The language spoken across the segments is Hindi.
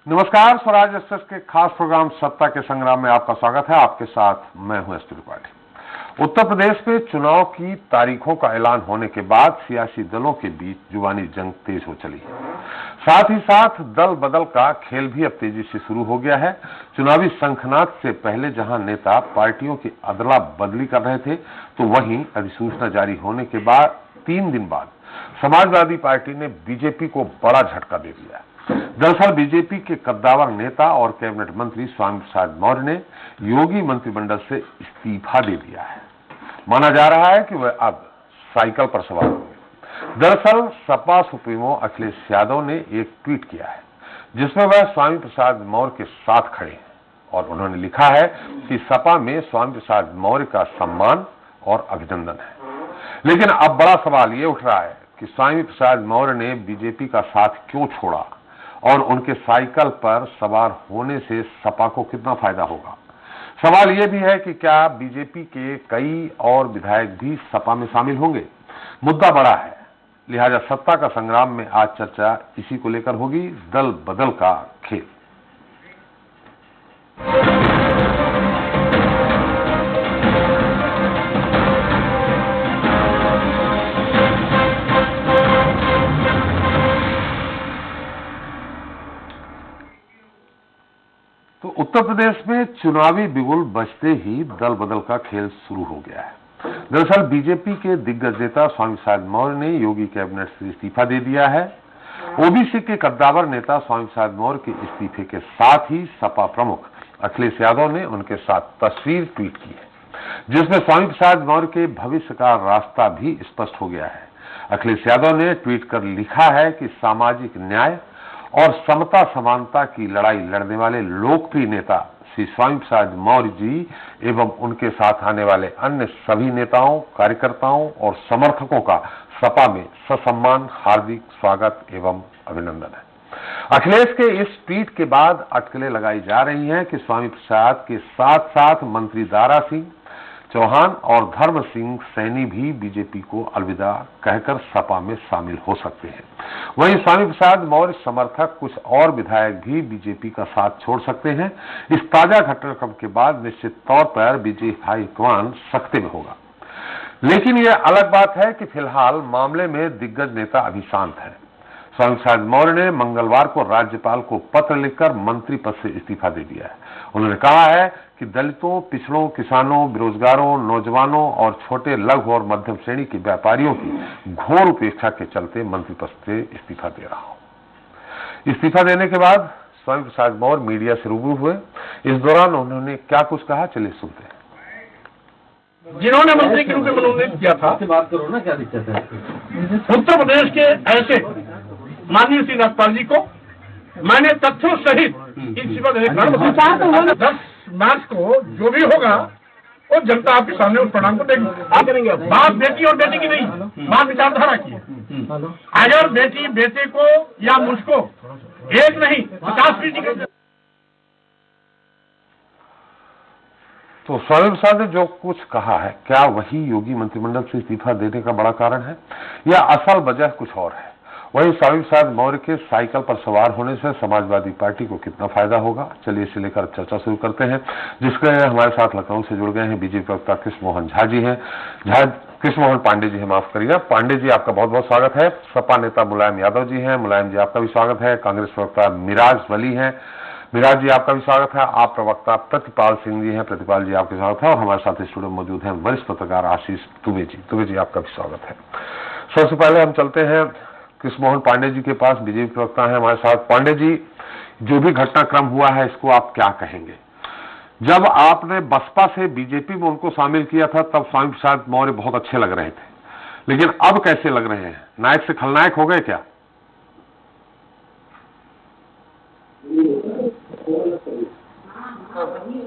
नमस्कार, स्वराज एक्सप्रेस के खास प्रोग्राम सत्ता के संग्राम में आपका स्वागत है। आपके साथ मैं हूं एस त्रिपाठी। उत्तर प्रदेश में चुनाव की तारीखों का ऐलान होने के बाद सियासी दलों के बीच जुबानी जंग तेज हो चली है। साथ ही साथ दल बदल का खेल भी अब तेजी से शुरू हो गया है। चुनावी शंखनाद से पहले जहां नेता पार्टियों की अदला बदली कर रहे थे, तो वहीं अधिसूचना जारी होने के बाद 3 दिन बाद समाजवादी पार्टी ने बीजेपी को बड़ा झटका दे दिया। दरअसल बीजेपी के कद्दावर नेता और कैबिनेट मंत्री स्वामी प्रसाद मौर्य ने योगी मंत्रिमंडल से इस्तीफा दे दिया है। माना जा रहा है कि वह अब साइकिल पर सवार होंगे। दरअसल सपा सुप्रीमो अखिलेश यादव ने एक ट्वीट किया है जिसमें वह स्वामी प्रसाद मौर्य के साथ खड़े हैं और उन्होंने लिखा है कि सपा में स्वामी प्रसाद मौर्य का सम्मान और अभिनंदन है। लेकिन अब बड़ा सवाल ये उठ रहा है कि स्वामी प्रसाद मौर्य ने बीजेपी का साथ क्यों छोड़ा और उनके साइकिल पर सवार होने से सपा को कितना फायदा होगा। सवाल यह भी है कि क्या बीजेपी के कई और विधायक भी सपा में शामिल होंगे। मुद्दा बड़ा है, लिहाजा सत्ता का संग्राम में आज चर्चा इसी को लेकर होगी, दल बदल का खेल। तो उत्तर प्रदेश में चुनावी बिगुल बजते ही दल बदल का खेल शुरू हो गया है। दरअसल बीजेपी के दिग्गज नेता स्वामी प्रसाद मौर्य ने योगी कैबिनेट से इस्तीफा दे दिया है। ओबीसी के कद्दावर नेता स्वामी प्रसाद मौर्य के इस्तीफे के साथ ही सपा प्रमुख अखिलेश यादव ने उनके साथ तस्वीर ट्वीट की है जिसमें स्वामी प्रसाद मौर्य के भविष्य का रास्ता भी स्पष्ट हो गया है। अखिलेश यादव ने ट्वीट कर लिखा है कि सामाजिक न्याय और समता समानता की लड़ाई लड़ने वाले लोकप्रिय नेता श्री स्वामी प्रसाद मौर्य जी एवं उनके साथ आने वाले अन्य सभी नेताओं, कार्यकर्ताओं और समर्थकों का सपा में ससम्मान हार्दिक स्वागत एवं अभिनंदन है। अखिलेश के इस ट्वीट के बाद अटकलें लगाई जा रही हैं कि स्वामी प्रसाद के साथ साथ मंत्री दारा सिंह चौहान और धर्म सिंह सैनी भी बीजेपी को अलविदा कहकर सपा में शामिल हो सकते हैं। वहीं स्वामी प्रसाद मौर्य समर्थक कुछ और विधायक भी बीजेपी का साथ छोड़ सकते हैं। इस ताजा घटनाक्रम के बाद निश्चित तौर पर बीजेपी हाईकमान सख्ते में होगा। लेकिन यह अलग बात है कि फिलहाल मामले में दिग्गज नेता अभी शांत है। स्वामी प्रसाद मौर्य ने मंगलवार को राज्यपाल को पत्र लिखकर मंत्री पद से इस्तीफा दे दिया है। उन्होंने कहा है कि दलितों, पिछड़ों, किसानों, बेरोजगारों, नौजवानों और छोटे लघु और मध्यम श्रेणी के व्यापारियों की घोर उपेक्षा के चलते मंत्री पद से इस्तीफा दे रहा हूं। इस्तीफा देने के बाद स्वामी प्रसाद मौर्य मीडिया से रूबरू हुए। इस दौरान उन्होंने क्या कुछ कहा, चलिए सुनते हैं। जिन्होंने मंत्री के रूप में मनोनीत किया था, बात करो ना, क्या दिक्कत है? उत्तर प्रदेश के ऐसे माननीय श्री राज्यपाल जी को मैंने तथ्यों सहित इस्तीफा देने का 10 मार्च को जो भी होगा वो जनता आपके सामने उस परिणाम को देखेंगे। बात बेटी और बेटे की नहीं, बात विचारधारा की है। अगर बेटी बेटे को या मुझको एक नहीं 50 पीढ़ी के। तो स्वामी प्रसाद ने जो कुछ कहा है, क्या वही योगी मंत्रिमंडल से इस्तीफा देने का बड़ा कारण है या असल वजह कुछ और है? वहीं स्वामी प्रसाद मौर्य के साइकिल पर सवार होने से समाजवादी पार्टी को कितना फायदा होगा, चलिए इसे लेकर चर्चा शुरू करते हैं। जिसके हमारे साथ लखनऊ से जुड़ गए हैं बीजेपी प्रवक्ता कृष्ण मोहन झा जी हैं, कृष्ण मोहन पांडे जी हैं, माफ करिएगा। पांडे जी, आपका बहुत बहुत स्वागत है। सपा नेता मुलायम यादव जी हैं, मुलायम जी आपका भी स्वागत है। कांग्रेस प्रवक्ता मिराज वली हैं, मिराज जी आपका भी स्वागत है। आप प्रवक्ता प्रतिपाल सिंह जी हैं, प्रतिपाल जी आपका स्वागत है। और हमारे साथ स्टूडियो में मौजूद हैं वरिष्ठ पत्रकार आशीष दुबे जी, दुबे जी आपका भी स्वागत है। सबसे पहले हम चलते हैं कृष्ण मोहन पांडे जी के पास, बीजेपी प्रवक्ता है हमारे साथ। पांडे जी, जो भी घटनाक्रम हुआ है इसको आप क्या कहेंगे? जब आपने बसपा से बीजेपी में उनको शामिल किया था तब स्वामी प्रसाद मौर्य बहुत अच्छे लग रहे थे, लेकिन अब कैसे लग रहे हैं? नायक से खलनायक हो गए क्या?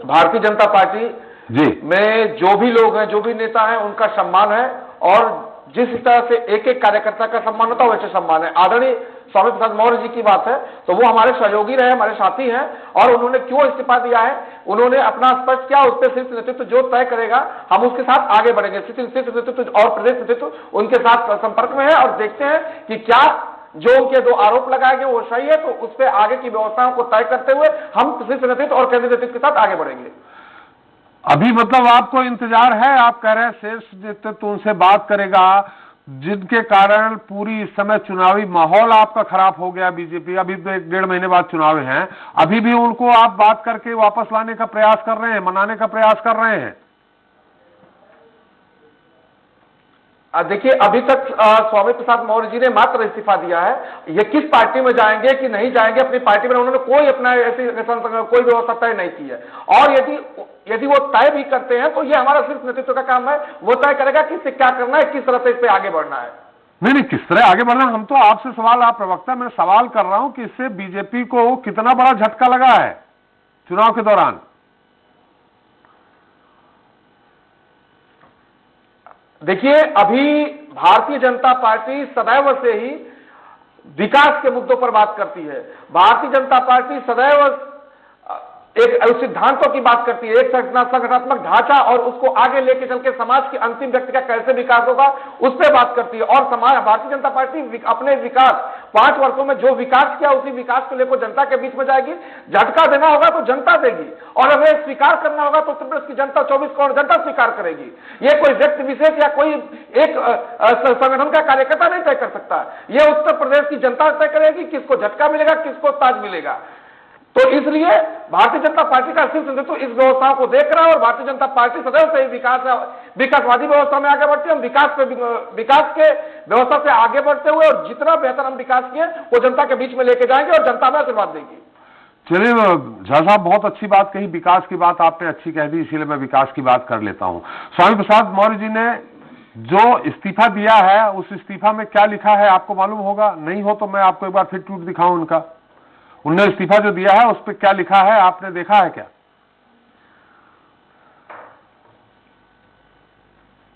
भारतीय जनता पार्टी जी में जो भी लोग हैं, जो भी नेता हैं, उनका सम्मान है और जिस तरह से एक एक कार्यकर्ता का सम्मान होता है वैसे सम्मान है। आदरणीय स्वामी प्रसाद मौर्य जी की बात है तो वो हमारे सहयोगी रहे, हमारे साथी हैं, और उन्होंने क्यों इस्तीफा दिया है उन्होंने अपना स्पष्ट किया। उस पर शीर्ष नेतृत्व जो तय करेगा हम उसके साथ आगे बढ़ेंगे। शीर्ष नेतृत्व और प्रदेश नेतृत्व उनके साथ संपर्क में है और देखते हैं कि क्या जो उनके दो आरोप लगाए गए वो सही है, तो उस पर आगे की व्यवस्थाओं को तय करते हुए हम शीर्ष नेतृत्व और केंद्रीय नेतृत्व के साथ आगे बढ़ेंगे। अभी मतलब आपको इंतजार है, आप कह रहे हैं शीर्ष नेतृत्व उनसे बात करेगा, जिनके कारण पूरी इस समय चुनावी माहौल आपका खराब हो गया। बीजेपी अभी तो 1-1.5 महीने बाद चुनाव हैं, अभी भी उनको आप बात करके वापस लाने का प्रयास कर रहे हैं, मनाने का प्रयास कर रहे हैं? देखिए अभी तक स्वामी प्रसाद मौर्य जी ने मात्र इस्तीफा दिया है। ये किस पार्टी में जाएंगे कि नहीं जाएंगे अपनी पार्टी में उन्होंने कोई अपना ऐसी कोई व्यवस्था तय नहीं की है। और यदि वो तय भी करते हैं तो ये हमारा सिर्फ नेतृत्व का काम है, वो तय करेगा कि इससे क्या करना है, किस तरह से इस पे आगे बढ़ना है। नहीं, किस तरह आगे बढ़ना है, हम तो आपसे सवाल, आप प्रवक्ता, मैं सवाल कर रहा हूं कि इससे बीजेपी को कितना बड़ा झटका लगा है चुनाव के दौरान। देखिए अभी भारतीय जनता पार्टी सदैव से ही विकास के मुद्दों पर बात करती है। भारतीय जनता पार्टी सदैव एक सिद्धांतों की बात करती है, एक संगठनात्मक ढांचा और उसको आगे लेके चल के समाज के अंतिम व्यक्ति का कैसे विकास होगा उस पर बात करती है। और भारतीय जनता पार्टी अपने विकास 5 वर्षों में जो विकास किया उसी विकास को लेकर जनता के बीच में जाएगी। झटका देना होगा तो जनता देगी और अगर स्वीकार करना होगा तो उत्तर प्रदेश की जनता 24 करोड़ जनता स्वीकार करेगी। ये कोई व्यक्ति विशेष या कोई एक संगठन का कार्यकर्ता नहीं तय कर सकता। यह उत्तर प्रदेश की जनता तय करेगी किसको झटका मिलेगा, किसको ताज मिलेगा। तो इसलिए भारतीय जनता पार्टी का शीर्ष नेतृत्व इस व्यवस्था को देख रहा है और भारतीय जनता पार्टी सदैव से ही विकासवादी व्यवस्था में आगे बढ़ती है। हम विकास के व्यवस्था से आगे बढ़ते हुए और जितना बेहतर हम विकास किए वो जनता के बीच में लेके जाएंगे और जनता में आशीर्वाद देगी। चलिए झा साहब, बहुत अच्छी बात कही, विकास की बात आपने अच्छी कह दी, इसीलिए मैं विकास की बात कर लेता हूं। स्वामी प्रसाद मौर्य जी ने जो इस्तीफा दिया है उस इस्तीफा में क्या लिखा है आपको मालूम होगा, नहीं हो तो मैं आपको एक बार फिर ट्वीट दिखाऊं उनका। उन्होंने इस्तीफा जो दिया है उस पर क्या लिखा है, आपने देखा है क्या?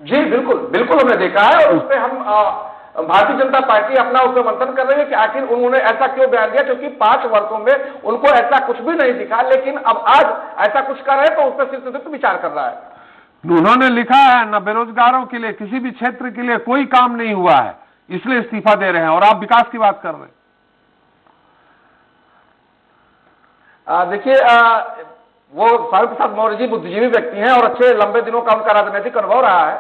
जी बिल्कुल हमने देखा है और उस पर हम भारतीय जनता पार्टी अपना उस पर मंथन कर रही है कि आखिर उन्होंने ऐसा क्यों बयान दिया, क्योंकि 5 वर्षों में उनको ऐसा कुछ भी नहीं दिखा, लेकिन अब आज ऐसा कुछ कर रहे हैं तो उस पर शीर्ष नेतृत्व विचार कर रहा है। उन्होंने लिखा है न बेरोजगारों के लिए, किसी भी क्षेत्र के लिए कोई काम नहीं हुआ है, इसलिए इस्तीफा दे रहे हैं, और आप विकास की बात कर रहे हैं। देखिए वो स्वामी प्रसाद मौर्य जी बुद्धिजीवी व्यक्ति हैं और अच्छे लंबे दिनों का उनका राजनीतिक अनुभव रहा है।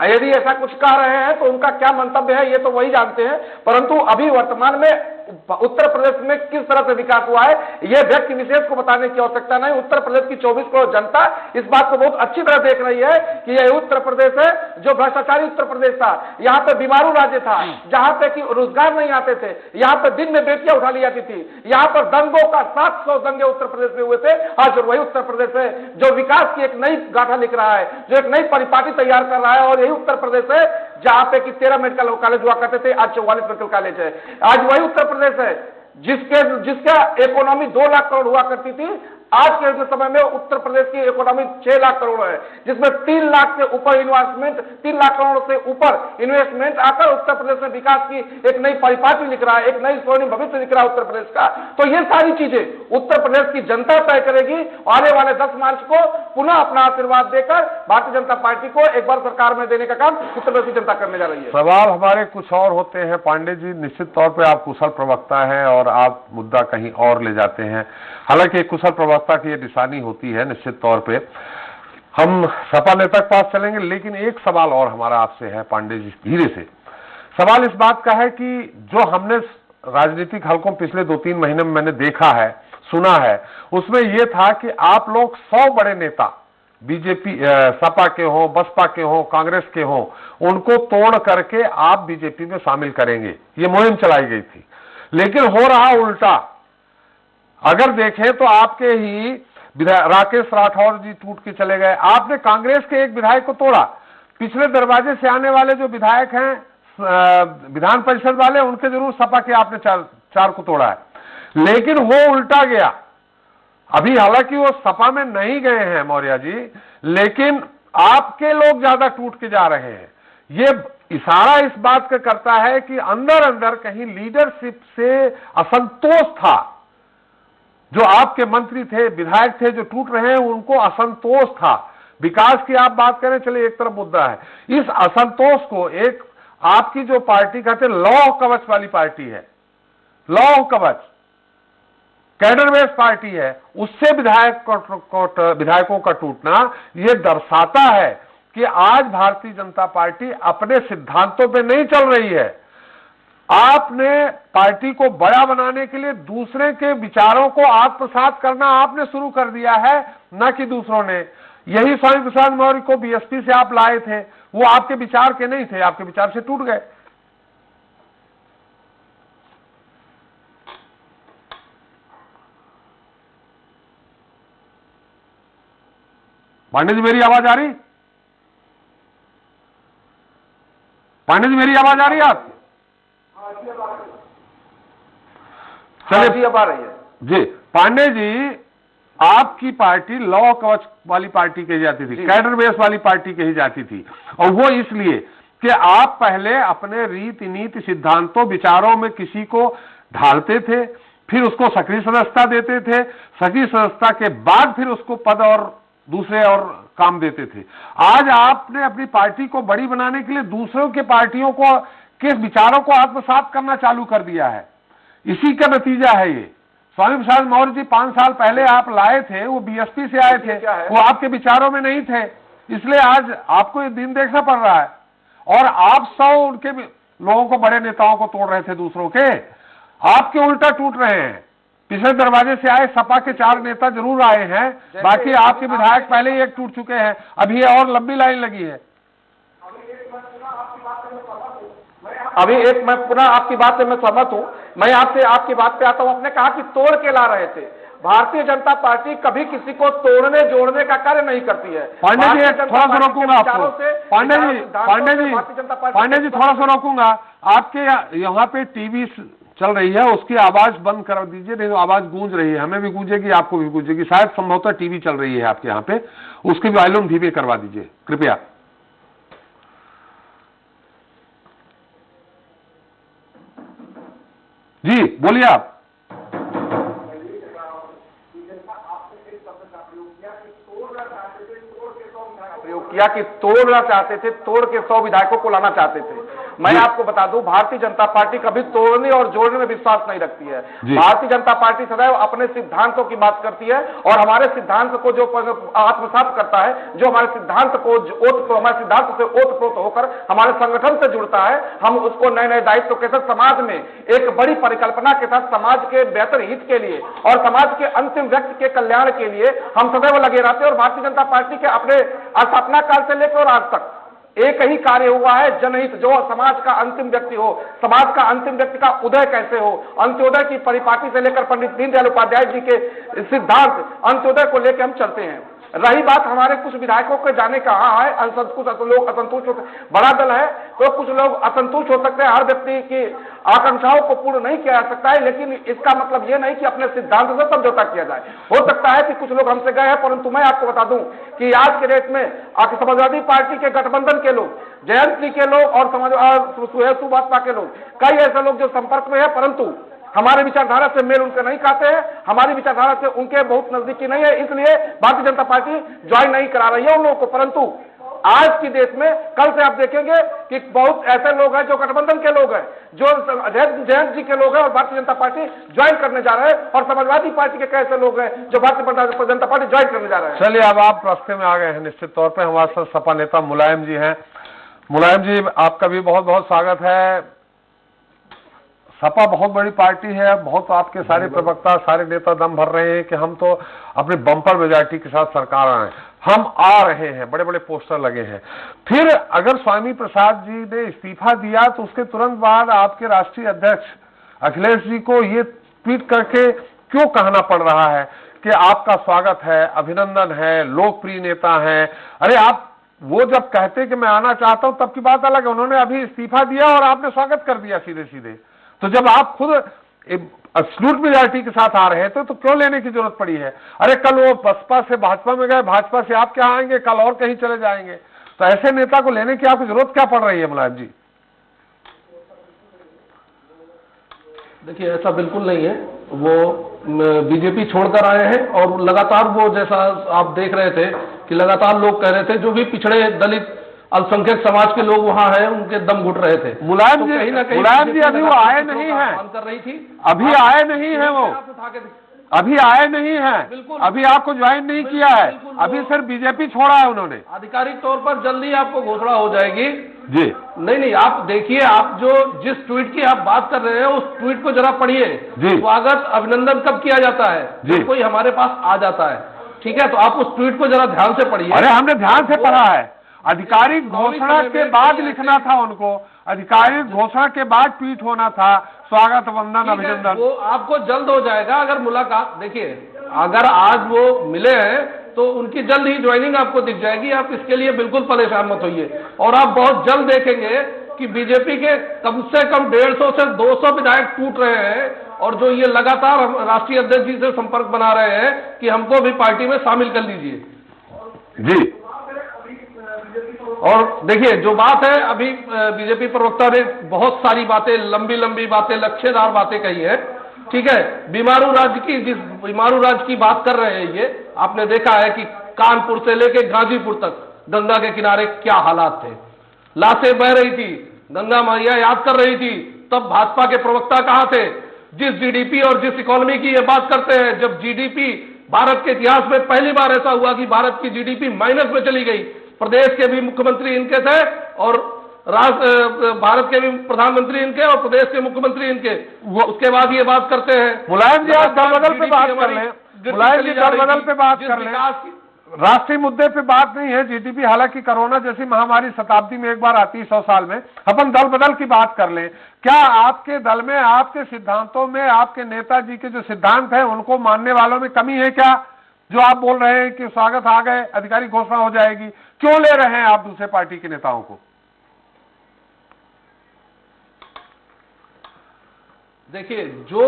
यदि ऐसा कुछ कह रहे हैं तो उनका क्या मंतव्य है ये तो वही जानते हैं, परंतु अभी वर्तमान में उत्तर प्रदेश में किस तरह से विकास हुआ है यह व्यक्ति विशेष को बताने की आवश्यकता नहीं। उत्तर प्रदेश की 24 करोड़ जनता इस बात को बहुत अच्छी तरह देख रही है कि यह उत्तर प्रदेश है जो भ्रष्टाचारी उत्तर प्रदेश था, यहाँ पे बीमारू राज्य था, जहां पे कि रोजगार नहीं आते थे, यहाँ पे दिन में बेटियां उठा ली जाती थी, यहाँ पर दंगों का 700 दंगे उत्तर प्रदेश में हुए थे। आज वही उत्तर प्रदेश है जो विकास की एक नई गाथा लिख रहा है, जो एक नई परिपाटी तैयार कर रहा है, और यही उत्तर प्रदेश है जहां पे कि 13 मेडिकल कॉलेज हुआ करते थे, आज 44 मेडिकल कॉलेज है। आज वही उत्तर प्रदेश है जिसका इकोनॉमी 2 लाख करोड़ हुआ करती थी, आज के समय में उत्तर प्रदेश की इकोनॉमी 6 लाख करोड़ है, जिसमें 3 लाख से ऊपर इन्वेस्टमेंट, 3 लाख करोड़ से ऊपर इन्वेस्टमेंट आकर उत्तर प्रदेश में विकास की एक नई परिपाटी लिख रहा है, एक नई स्वर्णिम भविष्य लिख रहा है उत्तर प्रदेश का। तो ये सारी चीजें उत्तर प्रदेश की जनता तय करेगी। आने वाले 10 मार्च को पुनः अपना आशीर्वाद देकर भारतीय जनता पार्टी को एक बार सरकार में देने का काम उत्तर प्रदेश की जनता करने जा रही है। सवाल हमारे कुछ और होते हैं पांडे जी, निश्चित तौर पर आप कुशल प्रवक्ता हैं और आप मुद्दा कहीं और ले जाते हैं। हालांकि एक कुशल प्रवक्ता की ये निशानी होती है, निश्चित तौर पे हम सपा नेता के पास चलेंगे, लेकिन एक सवाल और हमारा आपसे है पांडे जी, धीरे से। सवाल इस बात का है कि जो हमने राजनीतिक हलकों पिछले 2-3 महीने में मैंने देखा है, सुना है, उसमें यह था कि आप लोग 100 बड़े नेता बीजेपी सपा के हो, बसपा के हो, कांग्रेस के हो, उनको तोड़ करके आप बीजेपी में शामिल करेंगे, ये मुहिम चलाई गई थी। लेकिन हो रहा उल्टा। अगर देखें तो आपके ही राकेश राठौर जी टूट के चले गए, आपने कांग्रेस के एक विधायक को तोड़ा, पिछले दरवाजे से आने वाले जो विधायक हैं विधान परिषद वाले, उनके जरूर सपा के आपने 4 को तोड़ा है, लेकिन वो उल्टा गया। अभी हालांकि वो सपा में नहीं गए हैं मौर्य जी, लेकिन आपके लोग ज्यादा टूट के जा रहे हैं। ये इशारा इस बात का करता है कि अंदर अंदर कहीं लीडरशिप से असंतोष था। जो आपके मंत्री थे, विधायक थे जो टूट रहे हैं, उनको असंतोष था। विकास की आप बात करें, चलिए एक तरफ मुद्दा है, इस असंतोष को एक आपकी जो पार्टी कहते लौह कवच वाली पार्टी है, लौह कवच कैडर बेस्ड पार्टी है, उससे विधायकों का टूटना यह दर्शाता है कि आज भारतीय जनता पार्टी अपने सिद्धांतों पे नहीं चल रही है। आपने पार्टी को बड़ा बनाने के लिए दूसरे के विचारों को आत्मसात करना आपने शुरू कर दिया है, न कि दूसरों ने। यही स्वामी प्रसाद मौर्य को बीएसपी से आप लाए थे, वो आपके विचार के नहीं थे, आपके विचार से टूट गए। पांडे जी मेरी आवाज आ रही? पांडे जी मेरी आवाज आ रही है आपकी? चलिए अब आ रही है जी। पांडे जी, आपकी पार्टी लॉ कवच वाली पार्टी कही जाती थी, कैडर बेस वाली पार्टी कही जाती थी, और वो इसलिए कि आप पहले अपने रीति नीति सिद्धांतों विचारों में किसी को ढालते थे, फिर उसको सक्रिय सदस्यता देते थे, सक्रिय सदस्यता के बाद फिर उसको पद और दूसरे और काम देते थे। आज आपने अपनी पार्टी को बड़ी बनाने के लिए दूसरों के पार्टियों को के विचारों को आत्मसात करना चालू कर दिया है। इसी का नतीजा है ये। स्वामी प्रसाद मौर्य जी 5 साल पहले आप लाए थे, वो बीएसपी से आए थे, वो आपके विचारों में नहीं थे, इसलिए आज आपको ये दिन देखना पड़ रहा है। और आप 100 उनके लोगों को, बड़े नेताओं को तोड़ रहे थे दूसरों के, आपके उल्टा टूट रहे हैं। पिछले दरवाजे से आए सपा के 4 नेता जरूर आए हैं, बाकी आपके विधायक पहले ही एक टूट चुके हैं, अभी और लंबी लाइन लगी है। अभी एक मैं पुनः आपकी बात से मैं सहमत हूं। मैं आपसे आपकी बात पे आता हूं। आपने कहा कि तोड़ के ला रहे थे। भारतीय जनता पार्टी कभी किसी को तोड़ने जोड़ने का कार्य नहीं करती है। पांडे जी थोड़ा सा रोकूंगा आपको। पांडे जी थोड़ा सा रोकूंगा। आपके यहाँ पे टीवी चल रही है, उसकी आवाज बंद कर दीजिए, नहीं तो आवाज गूंज रही है, हमें भी गूंजेगी, आपको भी गूंजेगी। शायद संभवतः टीवी चल रही है आपके यहाँ पे, उसकी वॉल्यूम धीमे करवा दीजिए कृपया। जी बोलिए आप। प्रयोग किया कि तोड़ना चाहते थे, तोड़ के 100 विधायकों को लाना चाहते थे। मैं आपको बता दूं, भारतीय जनता पार्टी कभी तोड़ने और जोड़ने में विश्वास नहीं रखती है। भारतीय जनता पार्टी सदैव अपने सिद्धांतों की बात करती है, और हमारे सिद्धांत को जो आत्मसात करता है, जो हमारे सिद्धांत को हमारे सिद्धांत से ओतप्रोत होकर हमारे संगठन से जुड़ता है, हम उसको नए नए दायित्व के साथ समाज में एक बड़ी परिकल्पना के साथ समाज के बेहतर हित के लिए और समाज के अंतिम व्यक्ति के कल्याण के लिए हम सदैव लगे रहते हैं। और भारतीय जनता पार्टी के अपने स्थापना काल से लेकर और आज तक एक ही कार्य हुआ है, जनहित। जो समाज का अंतिम व्यक्ति हो, समाज का अंतिम व्यक्ति का उदय कैसे हो, अंत्योदय की परिपाटी से लेकर पंडित दीनदयाल उपाध्याय जी के सिद्धांत अंत्योदय को लेकर हम चलते हैं। रही बात हमारे कुछ विधायकों के जाने का, है कुछ लोग असंतुष्ट होते, बड़ा दल है तो कुछ लोग असंतुष्ट हो सकते हैं। हर व्यक्ति की आकांक्षाओं को पूर्ण नहीं किया जा सकता है, लेकिन इसका मतलब यह नहीं कि अपने सिद्धांत से समझौता किया जाए। हो सकता है कि कुछ लोग हमसे गए हैं, परंतु मैं आपको बता दूं कि आज के डेट में समाजवादी पार्टी के गठबंधन के लोग, जयंत जी के लोग और सुभाषपा के लोग, कई ऐसे लोग जो संपर्क में है, परंतु हमारे विचारधारा से मेल उनके नहीं खाते हैं, हमारी विचारधारा से उनके बहुत नजदीकी नहीं है, इसलिए भारतीय जनता पार्टी ज्वाइन नहीं करा रही है उन लोगों को। परंतु आज की डेट में, कल से आप देखेंगे कि बहुत ऐसे लोग हैं जो गठबंधन के लोग हैं, जो जयंत जी के लोग हैं और भारतीय जनता पार्टी ज्वाइन करने जा रहे हैं, और समाजवादी पार्टी के कैसे लोग हैं जो भारतीय जनता पार्टी ज्वाइन करने जा रहे हैं। चलिए अब आप रास्ते में आ गए हैं निश्चित तौर पर। हमारे साथ सपा नेता मुलायम जी हैं। मुलायम जी, आपका भी बहुत बहुत स्वागत है। सपा बहुत बड़ी पार्टी है, बहुत आपके सारे प्रवक्ता, सारे नेता दम भर रहे हैं कि हम तो अपने बम्पर मेजॉरिटी के साथ सरकार आए, हम आ रहे हैं, बड़े बड़े पोस्टर लगे हैं। फिर अगर स्वामी प्रसाद जी ने इस्तीफा दिया तो उसके तुरंत बाद आपके राष्ट्रीय अध्यक्ष अखिलेश जी को ये ट्वीट करके क्यों कहना पड़ रहा है कि आपका स्वागत है, अभिनंदन है, लोकप्रिय नेता हैं। अरे आप वो जब कहते कि मैं आना चाहता हूं तब की बात अलग है, उन्होंने अभी इस्तीफा दिया और आपने स्वागत कर दिया सीधे सीधे। तो जब आप खुद एब्सोल्यूट मेजॉरिटी के साथ आ रहे थे तो क्यों लेने की जरूरत पड़ी है? अरे कल वो बसपा से भाजपा में गए, भाजपा से आप क्या आएंगे, कल और कहीं चले जाएंगे। तो ऐसे नेता को लेने की आपको जरूरत क्या पड़ रही है मुलायम जी? देखिए, ऐसा बिल्कुल नहीं है। वो बीजेपी छोड़कर आए हैं और लगातार वो, जैसा आप देख रहे थे कि लगातार लोग कह रहे थे, जो भी पिछड़े दलित अल्पसंख्यक समाज के लोग वहां हैं उनके दम घुट रहे थे। मुलायम जी, कहीं ना कहीं मुलायम जी अभी वो आए नहीं हैं, कर रही थी, अभी आए नहीं हैं, वो अभी आए नहीं हैं, बिल्कुल, अभी आपको ज्वाइन नहीं किया है, अभी सिर्फ बीजेपी छोड़ा है उन्होंने। आधिकारिक तौर पर जल्दी आपको घोषणा हो जाएगी जी। नहीं, आप देखिए, आप जो जिस ट्वीट की आप बात कर रहे हैं उस ट्वीट को जरा पढ़िए। जी। स्वागत अभिनंदन कब किया जाता है? जी। जब कोई हमारे पास आ जाता है, ठीक है? तो आप उस ट्वीट को जरा ध्यान से पढ़िए। अरे हमने ध्यान से पढ़ा है, आधिकारिक घोषणा के बाद लिखना था उनको, आधिकारिक घोषणा के बाद ट्वीट होना था, स्वागत वंदन अभिनंदन। वो आपको जल्द हो जाएगा अगर मुलाकात, देखिए अगर आज वो मिले हैं तो उनकी जल्द ही ज्वाइनिंग आपको दिख जाएगी। आप इसके लिए बिल्कुल परेशान मत होइए, और आप बहुत जल्द देखेंगे कि बीजेपी के कम से कम 150 से 200 विधायक टूट रहे हैं, और जो ये लगातार राष्ट्रीय अध्यक्ष जी से संपर्क बना रहे हैं कि हमको भी पार्टी में शामिल कर लीजिए। जी। और देखिए, जो बात है, अभी बीजेपी प्रवक्ता ने बहुत सारी बातें, लंबी लंबी बातें, लक्ष्यदार बातें कही है, ठीक है? बीमारू राज्य की, जिस बीमारू राज्य की बात कर रहे हैं, ये आपने देखा है कि कानपुर से लेके गाजीपुर तक गंगा के किनारे क्या हालात थे, लाशें बह रही थी, गंगा मैया याद कर रही थी। तब भाजपा के प्रवक्ता कहां थे? जिस जीडीपी और जिस इकोनॉमी की ये बात करते हैं, जब जीडीपी, भारत के इतिहास में पहली बार ऐसा हुआ कि भारत की जीडीपी माइनस में चली गई, प्रदेश के भी मुख्यमंत्री इनके थे और भारत के भी प्रधानमंत्री इनके और प्रदेश के मुख्यमंत्री इनके, उसके बाद ये बात करते हैं। मुलायम जी आप दल बदल पे बात कर लें, मुलायम जी दल बदल पे बात कर लें, राष्ट्रीय मुद्दे पे बात नहीं है जीडीपी। हालांकि कोरोना जैसी महामारी शताब्दी में एक बार आती है, 100 साल में। अपन दल बदल की बात कर लें। क्या आपके दल में, आपके सिद्धांतों में, आपके नेताजी के जो सिद्धांत हैं उनको मानने वालों में कमी है क्या? जो आप बोल रहे हैं कि स्वागत आ गए, आधिकारिक घोषणा हो जाएगी, क्यों ले रहे हैं आप दूसरे पार्टी के नेताओं को? देखिए, जो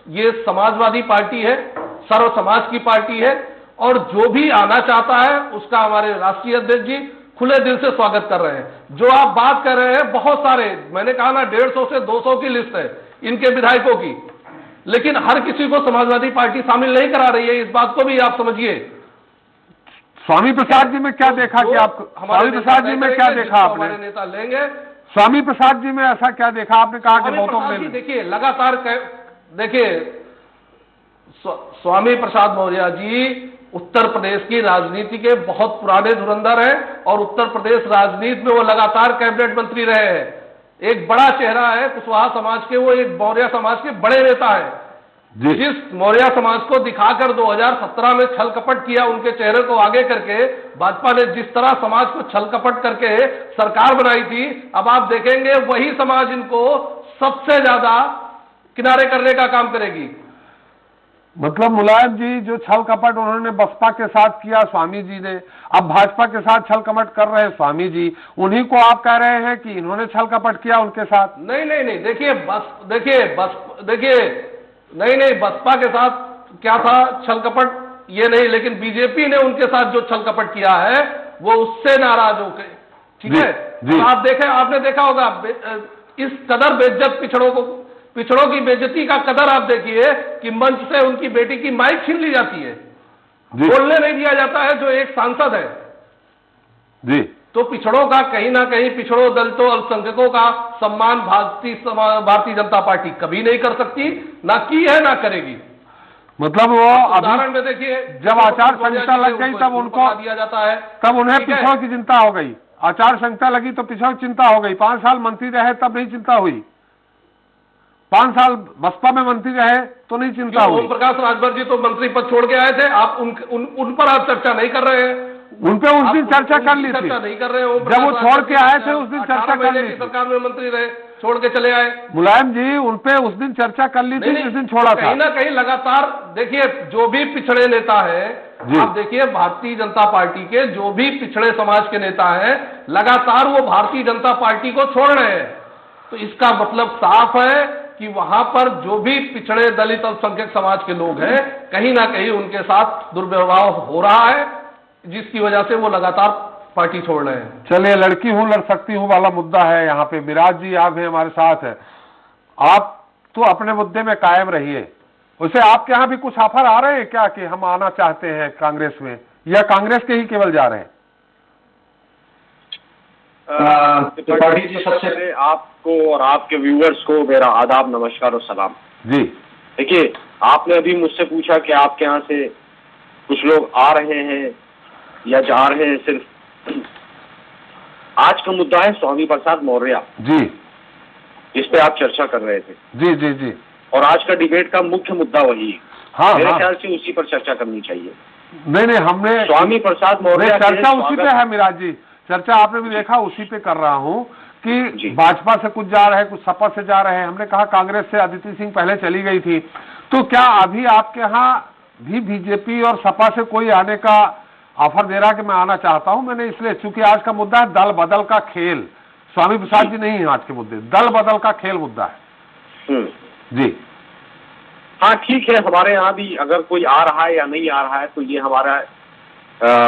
ये समाजवादी पार्टी है, सर्व समाज की पार्टी है, और जो भी आना चाहता है उसका हमारे राष्ट्रीय अध्यक्ष जी खुले दिल से स्वागत कर रहे हैं। जो आप बात कर रहे हैं, बहुत सारे, मैंने कहा ना 150 से 200 की लिस्ट है इनके विधायकों की, लेकिन हर किसी को समाजवादी पार्टी शामिल नहीं करा रही है, इस बात को भी आप समझिए। स्वामी प्रसाद जी में क्या देखा कि आप, स्वामी प्रसाद जी में क्या देखा आपने? हमारे नेता लेंगे। स्वामी प्रसाद जी में ऐसा क्या देखा आपने? कहा कि बहुतों में देखिए, लगातार देखिए, स्वामी प्रसाद मौर्य जी उत्तर प्रदेश की राजनीति के बहुत पुराने धुरंधर हैं, और उत्तर प्रदेश राजनीति में वो लगातार कैबिनेट मंत्री रहे हैं। एक बड़ा चेहरा है कुशवाहा समाज के, वो एक मौर्य समाज के बड़े नेता है। जिस मौर्य समाज को दिखाकर 2017 में छल कपट किया, उनके चेहरे को आगे करके भाजपा ने जिस तरह समाज को छल कपट करके सरकार बनाई थी, अब आप देखेंगे वही समाज इनको सबसे ज्यादा किनारे करने का काम करेगी। मतलब मुलायम जी, जो छल कपट उन्होंने बसपा के साथ किया स्वामी जी ने, अब भाजपा के साथ छल कपट कर रहे हैं स्वामी जी, उन्हीं को आप कह रहे हैं कि इन्होंने छल कपट किया उनके साथ? नहीं, देखिए, नहीं, बसपा के साथ क्या था छल कपट, ये नहीं, लेकिन बीजेपी ने उनके साथ जो छल कपट किया है वो उससे नाराज हो गए, ठीक है? आपने देखा होगा इस कदर बेइज्जत पिछड़ों की बेइज्जती का कदर आप देखिए कि मंच से उनकी बेटी की माइक छीन ली जाती है, बोलने नहीं दिया जाता है, जो एक सांसद है जी। तो पिछड़ों का कहीं ना कहीं, पिछड़ों, दलितों, अल्पसंख्यकों का सम्मान भारतीय जनता पार्टी कभी नहीं कर सकती, ना की है ना करेगी। मतलब वो उदाहरण में देखिए, जब आचार संहिता लग गई तब उनको दिया जाता है, तब उन्हें पिछड़ों की चिंता हो गई। आचार संहिता लगी तो पिछड़ों की चिंता हो गई। 5 साल मंत्री रहे तब नहीं चिंता हुई, 5 साल बसपा में मंत्री रहे तो नहीं चिंता हुई। ओम प्रकाश राजभर जी तो मंत्री पद छोड़ के आए थे, आप उन पर आप चर्चा नहीं कर रहे हैं। उन पे उस दिन चर्चा कर ली थी, चर्चा नहीं कर रहे हो। जब वो छोड़ के आए थे उस दिन चर्चा कर ली थी। सरकार में मंत्री रहे, छोड़ के चले आए। मुलायम जी, उन पे उस दिन चर्चा कर ली थी जिस दिन छोड़ा था। कहीं ना कहीं लगातार देखिए, जो भी पिछड़े नेता है, आप देखिए भारतीय जनता पार्टी के जो भी पिछड़े समाज के नेता हैं, लगातार वो भारतीय जनता पार्टी को छोड़ रहे हैं। तो इसका मतलब साफ है कि वहां पर जो भी पिछड़े दलित अल्पसंख्यक समाज के लोग हैं, कहीं ना कहीं उनके साथ दुर्व्यवहार हो रहा है, जिसकी वजह से वो लगातार पार्टी छोड़ रहे हैं। चलिए, लड़की हूं लड़ सकती हूं वाला मुद्दा है यहाँ पे। मिराज जी आप हैं हमारे साथ, है आप तो अपने मुद्दे में कायम रहिए। उसे आपके यहाँ भी कुछ ऑफर आ रहे हैं क्या कि हम आना चाहते हैं कांग्रेस में, या कांग्रेस के ही केवल जा रहे हैं? त्रिपाठी जी, सबसे पहले आपको और आपके व्यूअर्स को मेरा आदाब, नमस्कार और सलाम जी। देखिए, आपने अभी मुझसे पूछा कि आपके यहाँ से कुछ लोग आ रहे हैं या जा रहे हैं। सिर्फ आज का मुद्दा है स्वामी प्रसाद मौर्य जी, जिस पे आप चर्चा कर रहे थे। जी जी जी। और आज का डिबेट का मुख्य मुद्दा वही है। हाँ, मेरे हाँ। ख्याल से उसी पर चर्चा करनी चाहिए। नहीं, हमने स्वामी प्रसाद मौर्य चर्चा उसी पे है मिराज जी। चर्चा आपने भी देखा, उसी पे कर रहा हूँ कि भाजपा से कुछ जा रहे हैं, कुछ सपा से जा रहे हैं। हमने कहा कांग्रेस से अदिति सिंह पहले चली गई थी, तो क्या अभी आपके यहाँ भी बीजेपी और सपा से कोई आने का ऑफर दे रहा कि मैं आना चाहता हूं? मैंने इसलिए, चूंकि आज का मुद्दा है दल बदल का खेल। स्वामी प्रसाद जी नहीं है आज के मुद्दे, दल बदल का खेल मुद्दा है जी। हाँ ठीक है, हमारे यहाँ भी अगर कोई आ रहा है या नहीं आ रहा है तो ये हमारा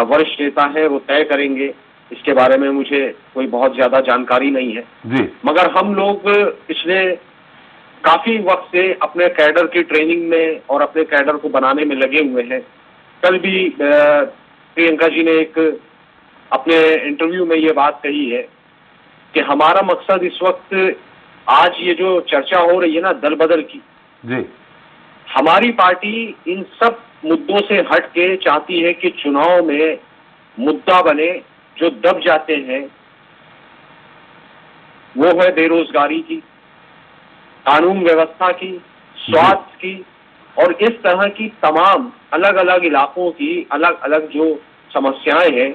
वरिष्ठ नेता है, वो तय करेंगे। इसके बारे में मुझे कोई बहुत ज्यादा जानकारी नहीं है जी। मगर हम लोग पिछले काफी वक्त से अपने कैडर की ट्रेनिंग में और अपने कैडर को बनाने में लगे हुए हैं। कल भी प्रियंका जी ने एक अपने इंटरव्यू में ये बात कही है कि हमारा मकसद इस वक्त, आज ये जो चर्चा हो रही है ना दल बदल की जी, हमारी पार्टी इन सब मुद्दों से हट के चाहती है कि चुनाव में मुद्दा बने जो दब जाते हैं। वो है बेरोजगारी की, कानून व्यवस्था की, स्वास्थ्य की और इस तरह की तमाम अलग अलग इलाकों की अलग अलग जो समस्याएं हैं,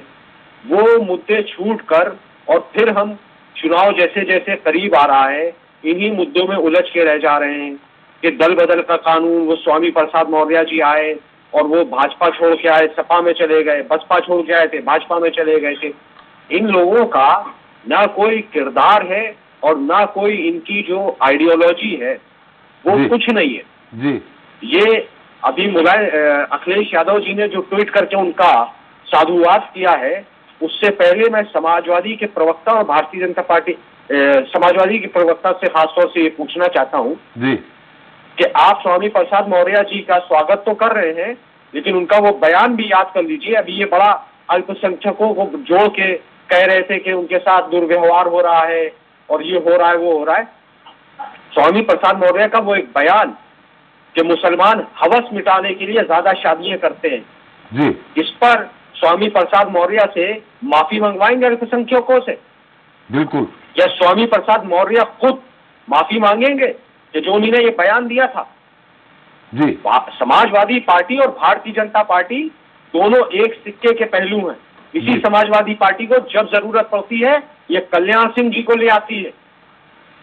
वो मुद्दे छूट कर और फिर हम चुनाव जैसे जैसे करीब आ रहा है इन्हीं मुद्दों में उलझ के रह जा रहे हैं कि दल बदल का कानून, वो स्वामी प्रसाद मौर्य जी आए और वो भाजपा छोड़ के आए, सपा में चले गए, बसपा छोड़ के आए थे, भाजपा में चले गए थे। इन लोगों का ना कोई किरदार है और ना कोई इनकी जो आइडियोलॉजी है वो कुछ नहीं है जी। ये अभी अखिलेश यादव जी ने जो ट्वीट करके उनका साधुवाद किया है, उससे पहले मैं समाजवादी के प्रवक्ता और भारतीय जनता पार्टी समाजवादी के प्रवक्ता से खासतौर से ये पूछना चाहता हूँ जी कि आप स्वामी प्रसाद मौर्य जी का स्वागत तो कर रहे हैं, लेकिन उनका वो बयान भी याद कर लीजिए। अभी ये बड़ा अल्पसंख्यकों को जोड़ के कह रहे थे कि उनके साथ दुर्व्यवहार हो रहा है और ये हो रहा है, वो हो रहा है। स्वामी प्रसाद मौर्य का वो एक बयान कि मुसलमान हवस मिटाने के लिए ज्यादा शादियां करते हैं जी, इस पर स्वामी प्रसाद मौर्य से माफी मंगवाएंगे अल्पसंख्यकों से? बिल्कुल। या स्वामी प्रसाद मौर्य खुद माफी मांगेंगे कि जो उन्होंने ये बयान दिया था? जी। समाजवादी पार्टी और भारतीय जनता पार्टी दोनों एक सिक्के के पहलू हैं। इसी समाजवादी पार्टी को जब जरूरत पड़ती है ये कल्याण सिंह जी को ले आती है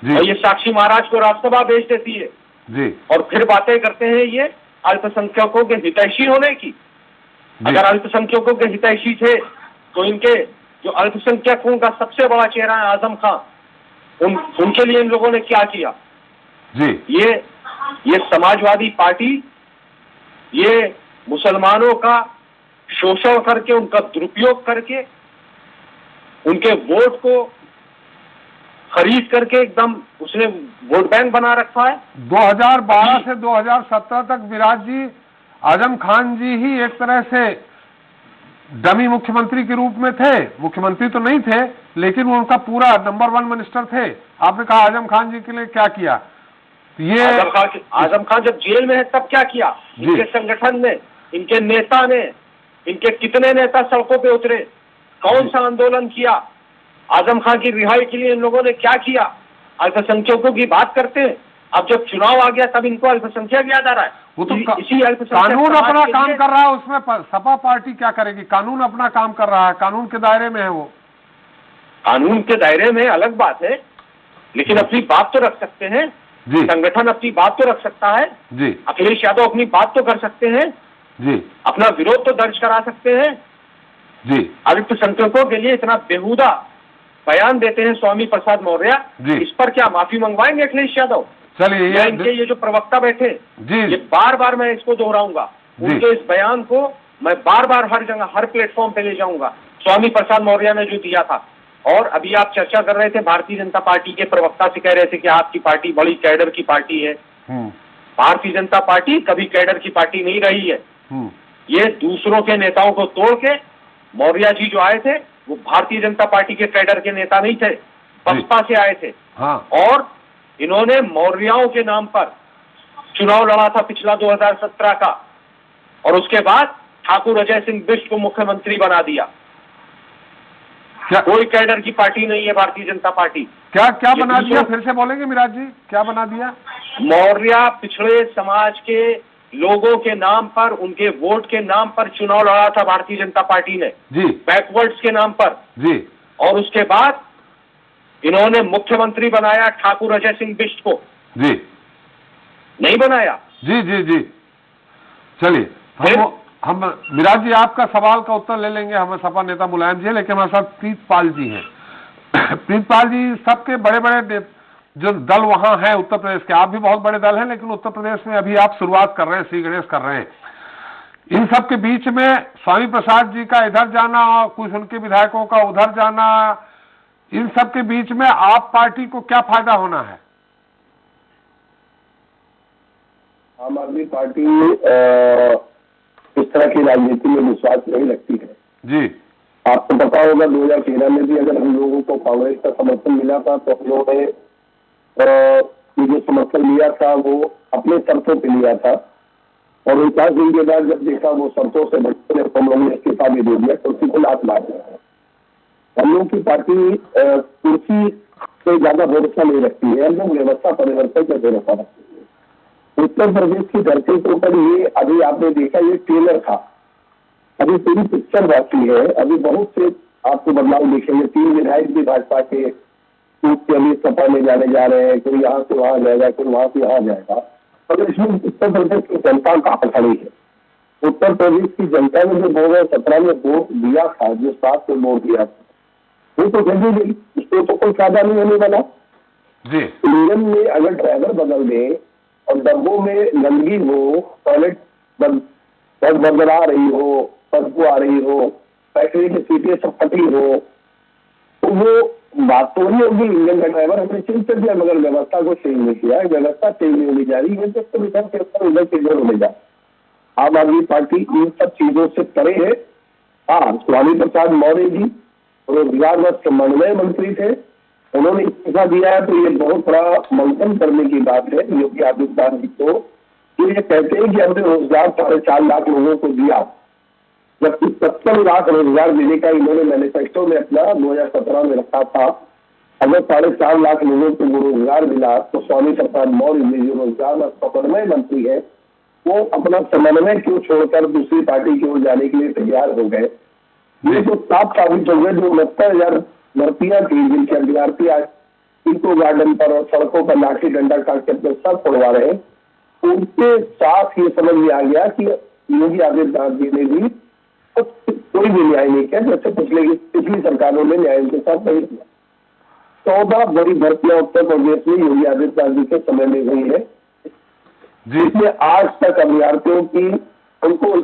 जी। और ये साक्षी महाराज को राज्यसभा भेज देती है जी। और फिर बातें करते हैं ये अल्पसंख्यकों के हितैषी होने की। अगर अल्पसंख्यकों के हितैषी थे तो इनके जो अल्पसंख्यकों का सबसे बड़ा चेहरा है आजम खान, उनके लिए इन लोगों ने क्या किया जी? ये समाजवादी पार्टी ये मुसलमानों का शोषण करके, उनका दुरुपयोग करके, उनके वोट को खरीद करके एकदम उसने वोट बैंक बना रखा है। 2012 से 2017 तक विराट जी, आजम खान जी ही एक तरह से डमी मुख्यमंत्री के रूप में थे। मुख्यमंत्री तो नहीं थे लेकिन वो उनका पूरा नंबर 1 मिनिस्टर थे। आपने कहा आजम खान जी के लिए क्या किया? ये आजम खान जब जेल में है तब क्या किया? इनके संगठन ने, इनके नेता ने, इनके कितने नेता सड़कों पे उतरे, कौन सा आंदोलन किया? आजम खान की रिहाई के लिए इन लोगों ने क्या किया? अल्पसंख्यकों की बात करते हैं, अब जब चुनाव आ गया तब इनको अल्पसंख्यक याद आ रहा है। वो तो इसी कानून अपना काम कर रहा है, उसमें सपा पार्टी क्या करेगी? कानून अपना काम कर रहा है, कानून के दायरे में है वो। कानून के दायरे में अलग बात है, लेकिन अपनी बात तो रख सकते हैं जी। संगठन अपनी बात तो रख सकता है जी। अखिलेश यादव अपनी बात तो कर सकते हैं जी। अपना विरोध तो दर्ज करा सकते हैं जी। अल्पसंख्यकों के लिए इतना बेहुदा बयान देते हैं स्वामी प्रसाद मौर्य, इस पर क्या माफी मंगवाएंगे अखिलेश यादव? चलिए, इनके ये जो प्रवक्ता बैठे जी, ये बार बार मैं इसको दोहराऊंगा, उनके इस बयान को मैं बार बार हर जगह हर प्लेटफॉर्म पे ले जाऊंगा स्वामी प्रसाद मौर्य ने जो दिया था। और अभी आप चर्चा कर रहे थे, भारतीय जनता पार्टी के प्रवक्ता से कह रहे थे कि आपकी पार्टी बड़ी कैडर की पार्टी है। भारतीय जनता पार्टी कभी कैडर की पार्टी नहीं रही है। ये दूसरों के नेताओं को तोड़ के मौर्य जी जो आए थे वो भारतीय जनता पार्टी के कैडर के नेता नहीं थे, बसपा से आए थे। और इन्होंने मौर्यों के नाम पर चुनाव लड़ा था पिछला 2017 का, और उसके बाद ठाकुर अजय सिंह बिष्ट को मुख्यमंत्री बना दिया। क्या कोई कैडर की पार्टी नहीं है भारतीय जनता पार्टी। क्या क्या बना दिया, फिर से बोलेंगे मिराज जी, क्या बना दिया? मौर्य पिछड़े समाज के लोगों के नाम पर, उनके वोट के नाम पर चुनाव लड़ा था भारतीय जनता पार्टी ने जी, बैकवर्ड्स के नाम पर जी। और उसके बाद इन्होंने मुख्यमंत्री बनाया ठाकुर अजय सिंह बिष्ट को। जी, नहीं बनाया। जी जी जी। चलिए हम मिराज जी आपका सवाल का उत्तर ले लेंगे, हमें सपा नेता मुलायम जी, लेकिन हमारे साथ प्रीतपाल जी हैं। प्रीतपाल जी, सबके बड़े बड़े जो दल वहां है उत्तर प्रदेश के, आप भी बहुत बड़े दल हैं, लेकिन उत्तर प्रदेश में अभी आप शुरुआत कर रहे हैं, श्री गणेश कर रहे हैं। इन सब के बीच में स्वामी प्रसाद जी का इधर जाना और कुछ उनके विधायकों का उधर जाना, इन सब के बीच में आप पार्टी को क्या फायदा होना है? आम आदमी पार्टी इस तरह की राजनीति में विश्वास नहीं रखती है जी। आपको पता होगा 2013 में भी अगर हम लोगों को कांग्रेस का समर्थन मिला था तो हम लोगों ने ये जो समर्थन लिया था वो अपने शर्तों पे लिया था, और 49 दिन के बाद जब देखा वो शर्तों से भटके तो हम लोगों ने इस्तीफा भी दे दिया, कुर्सी को लात मार दिया। हम लोग की पार्टी कुर्सी से ज्यादा भरोसा नहीं रखती है, हम लोग व्यवस्था परिवर्तन पर भरोसा रखते हैं। उत्तर प्रदेश की धरती के ऊपर ये अभी आपने देखा ये ट्रेलर था, अभी पूरी पिक्चर बाकी है। अभी बहुत से आपको बदलाव देखेंगे। 3 विधायक भी भाजपा के अभी सपा में जाने जा रहे हैं, कोई यहाँ से वहां जाएगा, कोई वहां से यहाँ जाएगा। मगर इसमें उत्तर प्रदेश की जनता कहाँ खड़ी है? उत्तर प्रदेश की जनता ने जो 2017 में वोट दिया था, जो 7 को वोट दिया था, वो तो जल्दी गई, इसको तो कोई फायदा नहीं होने वाला जी। इंजन में अगर ड्राइवर बदल दे और डब्बों में गंदगी हो, टॉयलेट बदला रही हो, बदबू आ रही हो, फैक्ट्री की सीटें सब फटी हो, तो वो बात तो नहीं होगी। इंजन का ड्राइवर हमने चेंज कर दिया मगर व्यवस्था को चेंज नहीं किया, व्यवस्था चेंज नहीं होगी जा रही है, तो विधान के ऊपर उधर से जोर होने जा। आम आदमी पार्टी इन सब चीजों से परे है। हाँ, स्वामी प्रसाद मौर्य जी रोजगार व समन्वय मंत्री थे, उन्होंने इस्तीफा दिया है, तो ये बहुत बड़ा मंथन करने की बात है योगी आदित्यनाथ जी को। ये कहते हैं कि हमने रोजगार 4.5 लाख लोगों को दिया, जबकि 70 लाख रोजगार देने का इन्होंने मैनिफेस्टो में अपना 2017 में रखा था। अगर 4.5 लाख लोगों को वो रोजगार मिला तो स्वामी प्रसाद मौर्य जी जो रोजगार व समन्वय मंत्री है वो अपना समन्वय क्यों छोड़कर दूसरी पार्टी की ओर जाने के लिए तैयार हो गए? ये तो साफ साबित हो गया। जो 69,000 भर्तियां थी जिनके अभ्यर्थी आज इनको गार्डन पर और सड़कों पर लाठी डंडा काट के अपने सर फोड़वा रहे हैं, उनके साथ ये समझ में आ गया कि योगी आदित्यनाथ जी ने भी कोई भी न्याय नहीं किया, जैसे पिछली सरकारों ने न्याय के साथ नहीं किया। 14 बड़ी भर्तियां उत्तर प्रदेश में योगी आदित्यनाथ जी के समय में हुई है, जिसमें आज तक अभ्यर्थियों की उनको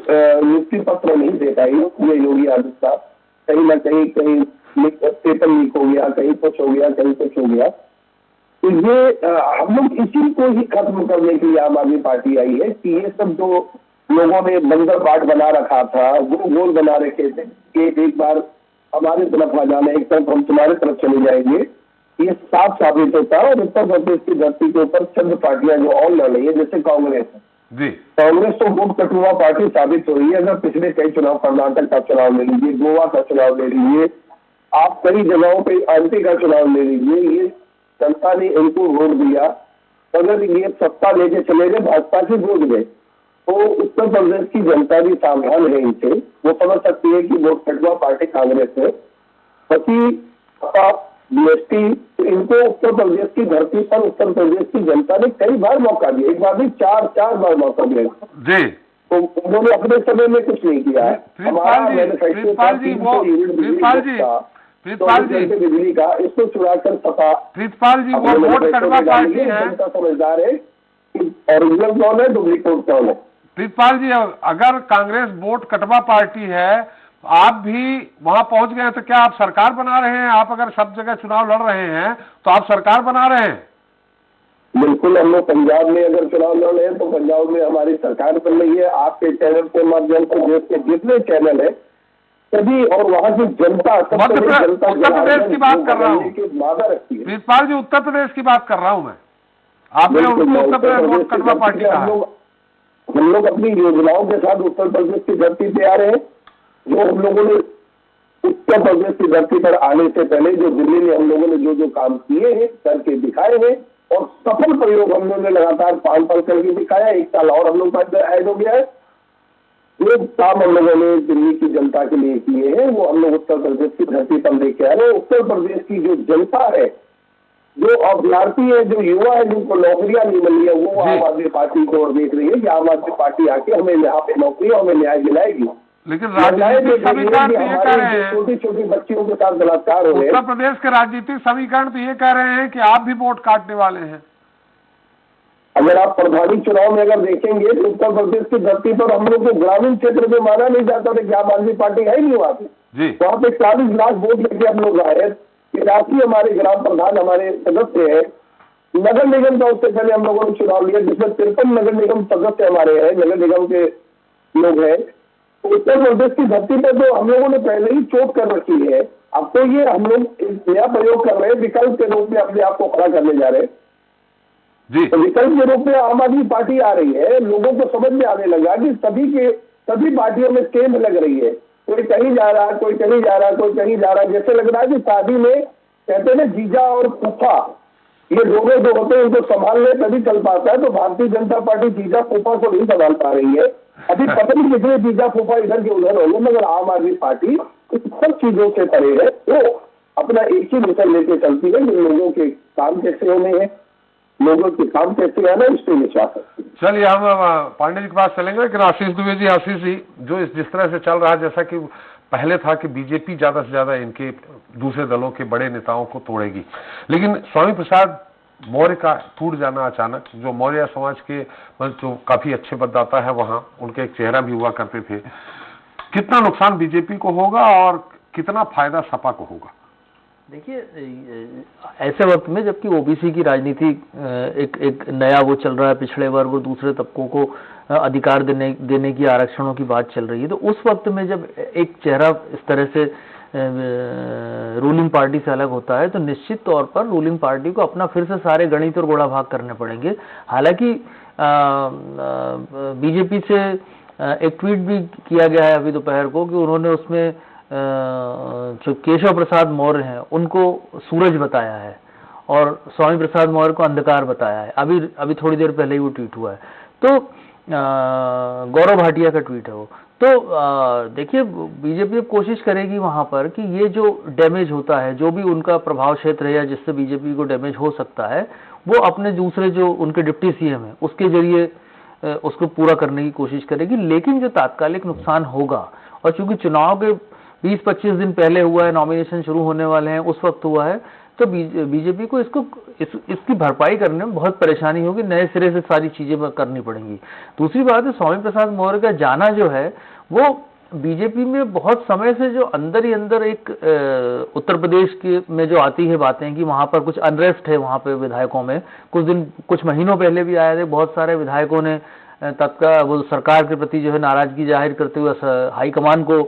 नियुक्ति पत्र नहीं दे पाई ये योगी आदित्यनाथ। कहीं ना कहीं पेपर लीक हो गया, कहीं कुछ हो गया, कहीं कुछ हो गया। तो ये हम लोग इसी को ही खत्म करने के लिए आम आदमी पार्टी आई है कि ये सब जो लोगों ने बंदर बाट बना रखा था, वो गोल बना रखे थे कि एक बार हमारी तरफ आ जाना, एक तरफ हम तुम्हारी तरफ चले जाएंगे, ये साफ साबित होता है। और उत्तर प्रदेश की धरती के ऊपर चंद पार्टियां जो और लड़ रही है, जैसे कांग्रेस जी, कांग्रेस तो वोट कटुआ पार्टी साबित हो रही है। अगर पिछले कई चुनाव, कर्नाटक का चुनाव ले लीजिए, गोवा का चुनाव ले लीजिए, आप कई जगहों पे एमपी का चुनाव ले लीजिए, ये जनता ने इनको वोट दिया। अगर ये सत्ता लेके चले गए, भाजपा से वोट गए, तो उत्तर प्रदेश की जनता भी सावधान है इनसे, वो समझ सकती है कि वोट कटुआ पार्टी कांग्रेस है। बाकी बीएसपी इनको उत्तर प्रदेश की धरती पर उत्तर प्रदेश की जनता ने कई बार मौका दिया, एक बार नहीं 4 बार मौका दिया जी। तो उन्होंने अपने समय में कुछ नहीं किया है। बिजली का इसको चुराकर सपा, प्रीतपाल जी वो वोट कटवा पार्टी है, जनता समझदार है कि ओरिजिनल कौन है, डुप्लीकेट कौन है। प्रीतपाल जी, अगर कांग्रेस वोट कटवा पार्टी है आप भी वहां पहुंच गए हैं, तो क्या आप सरकार बना रहे हैं? आप अगर सब जगह चुनाव लड़ रहे हैं तो आप सरकार बना रहे हैं? बिल्कुल, हम लोग पंजाब में अगर चुनाव लड़ रहे हैं तो पंजाब में हमारी सरकार बन रही है। आपके चैनल के माध्यम से देश के जितने चैनल है सभी, और वहाँ की जनता, उत्तर प्रदेश की बात कर रहा हूँ, वादा रखती है। प्रीतपाल जी, उत्तर प्रदेश की बात कर रहा हूँ मैं। आपने बिल्कुल, उत्तर प्रदेश वोट कटवा पार्टी का हम लोग अपनी योजनाओं के साथ उत्तर प्रदेश की धरती पे आ रहे हैं। जो हम लोगों ने उत्तर प्रदेश की धरती पर आने से पहले जो दिल्ली में हम लोगों ने जो काम किए हैं, करके दिखाए हैं, और सफल प्रयोग हम लोगों ने लगातार 5 साल करके दिखाया। 1 साल और हम लोग का ऐड हो गया है। जो काम हम लोगों ने दिल्ली की जनता के लिए किए हैं वो हम लोग उत्तर प्रदेश की धरती पर लेके आ रहे हैं। उत्तर प्रदेश की जो जनता है, जो अभ्यर्थी है, जो युवा है, जिनको नौकरियां नहीं मिली है, वो आम आदमी पार्टी को और देख रही है कि आम आदमी पार्टी आके हमें यहाँ पे नौकरी, हमें न्याय दिलाएगी। लेकिन राजनीतिक समीकरण तो ये कह रहे हैं, छोटी छोटी बच्चियों के साथ बलात्कार हो रहे हैं। उत्तर प्रदेश के राजनीतिक समीकरण तो ये कह रहे हैं कि आप भी वोट काटने वाले हैं। अगर आप प्रधानी चुनाव में अगर देखेंगे तो उत्तर प्रदेश की धरती पर हम लोग को ग्रामीण क्षेत्र में माना नहीं जाता था कि आम आदमी पार्टी है ही नहीं वहाँ पे। वहाँ पे 40 लाख वोट लेके हम लोग आए। राशि हमारे ग्राम प्रधान, हमारे सदस्य है। नगर निगम का उससे पहले हम लोगों ने चुनाव लिया, जिसमें 53 नगर निगम सदस्य हमारे हैं, नगर निगम के लोग हैं। उत्तर प्रदेश की धरती पर तो हम लोगों ने पहले ही चोट कर रखी है। अब तो ये हम लोग एक नया प्रयोग कर रहे हैं, विकल्प के रूप में अपने आप को खड़ा करने जा रहे हैं जी। तो विकल्प के रूप में आम आदमी पार्टी आ रही है। लोगों को समझ में आने लगा कि सभी पार्टियों में केंद्र लग रही है। कोई कहीं जा रहा है, कोई कहीं जा रहा है, कोई कहीं जा रहा है। जैसे लग रहा है कि शादी में कहते हैं ना, जीजा और फूफा, ये दोनों जो होते हैं उनको संभाल ले तभी चल पाता है। तो भारतीय जनता पार्टी जीजा फूफा को नहीं संभाल पा रही है। अभी पता नहीं कितने जीजा फूफा इधर के उधर हो, मगर आम आदमी पार्टी सब चीजों से परे है। वो अपना एक ही मिशन लेके चलती है कि लोगों के काम कैसे होने हैं, लोगों के काम कैसे आना, इस पर विश्वास है। चलिए, हम पांडे जी के पास चलेंगे। लेकिन आशीष दुबे जी, आशीष जी, जो जिस तरह से चल रहा है, जैसा कि पहले था कि बीजेपी ज्यादा से ज्यादा इनके दूसरे दलों के बड़े नेताओं को तोड़ेगी, लेकिन स्वामी प्रसाद मौर्य का टूट जाना अचानक, जो मौर्य समाज के जो काफी अच्छे मतदाता है वहां, उनके एक चेहरा भी हुआ करते थे, कितना नुकसान बीजेपी को होगा और कितना फायदा सपा को होगा? देखिए, ऐसे वक्त में जबकि ओबीसी की राजनीति एक नया वो चल रहा है, पिछड़े वर्ग और दूसरे तबकों को अधिकार देने की, आरक्षणों की बात चल रही है, तो उस वक्त में जब एक चेहरा इस तरह से रूलिंग पार्टी से अलग होता है तो निश्चित तौर पर रूलिंग पार्टी को अपना फिर से सारे गणित और गोड़ा भाग करने पड़ेंगे। हालांकि बीजेपी से एक ट्वीट भी किया गया है अभी दोपहर को कि उन्होंने उसमें जो केशव प्रसाद मौर्य हैं उनको सूरज बताया है और स्वामी प्रसाद मौर्य को अंधकार बताया है। अभी थोड़ी देर पहले ही वो ट्वीट हुआ है। तो गौरव भाटिया का ट्वीट है वो। तो देखिए, बीजेपी अब कोशिश करेगी वहां पर कि ये जो डैमेज होता है, जो भी उनका प्रभाव क्षेत्र है या जिससे बीजेपी को डैमेज हो सकता है, वो अपने दूसरे जो उनके डिप्टी सीएम है उसके जरिए उसको पूरा करने की कोशिश करेगी। लेकिन जो तात्कालिक नुकसान होगा, और चूंकि चुनाव के 20-25 दिन पहले हुआ है, नॉमिनेशन शुरू होने वाले हैं, उस वक्त हुआ है, तो बीजेपी को इसकी भरपाई करने में बहुत परेशानी होगी, नए सिरे से सारी चीजें करनी पड़ेंगी। दूसरी बात है, स्वामी प्रसाद मौर्य का जाना जो है वो बीजेपी में बहुत समय से जो अंदर ही अंदर एक उत्तर प्रदेश में जो आती है बातें कि वहां पर कुछ अनरेस्ट है वहां पे विधायकों में। कुछ महीनों पहले भी आए थे, बहुत सारे विधायकों ने तत्काल वो सरकार के प्रति जो है नाराजगी जाहिर करते हुए हाईकमान को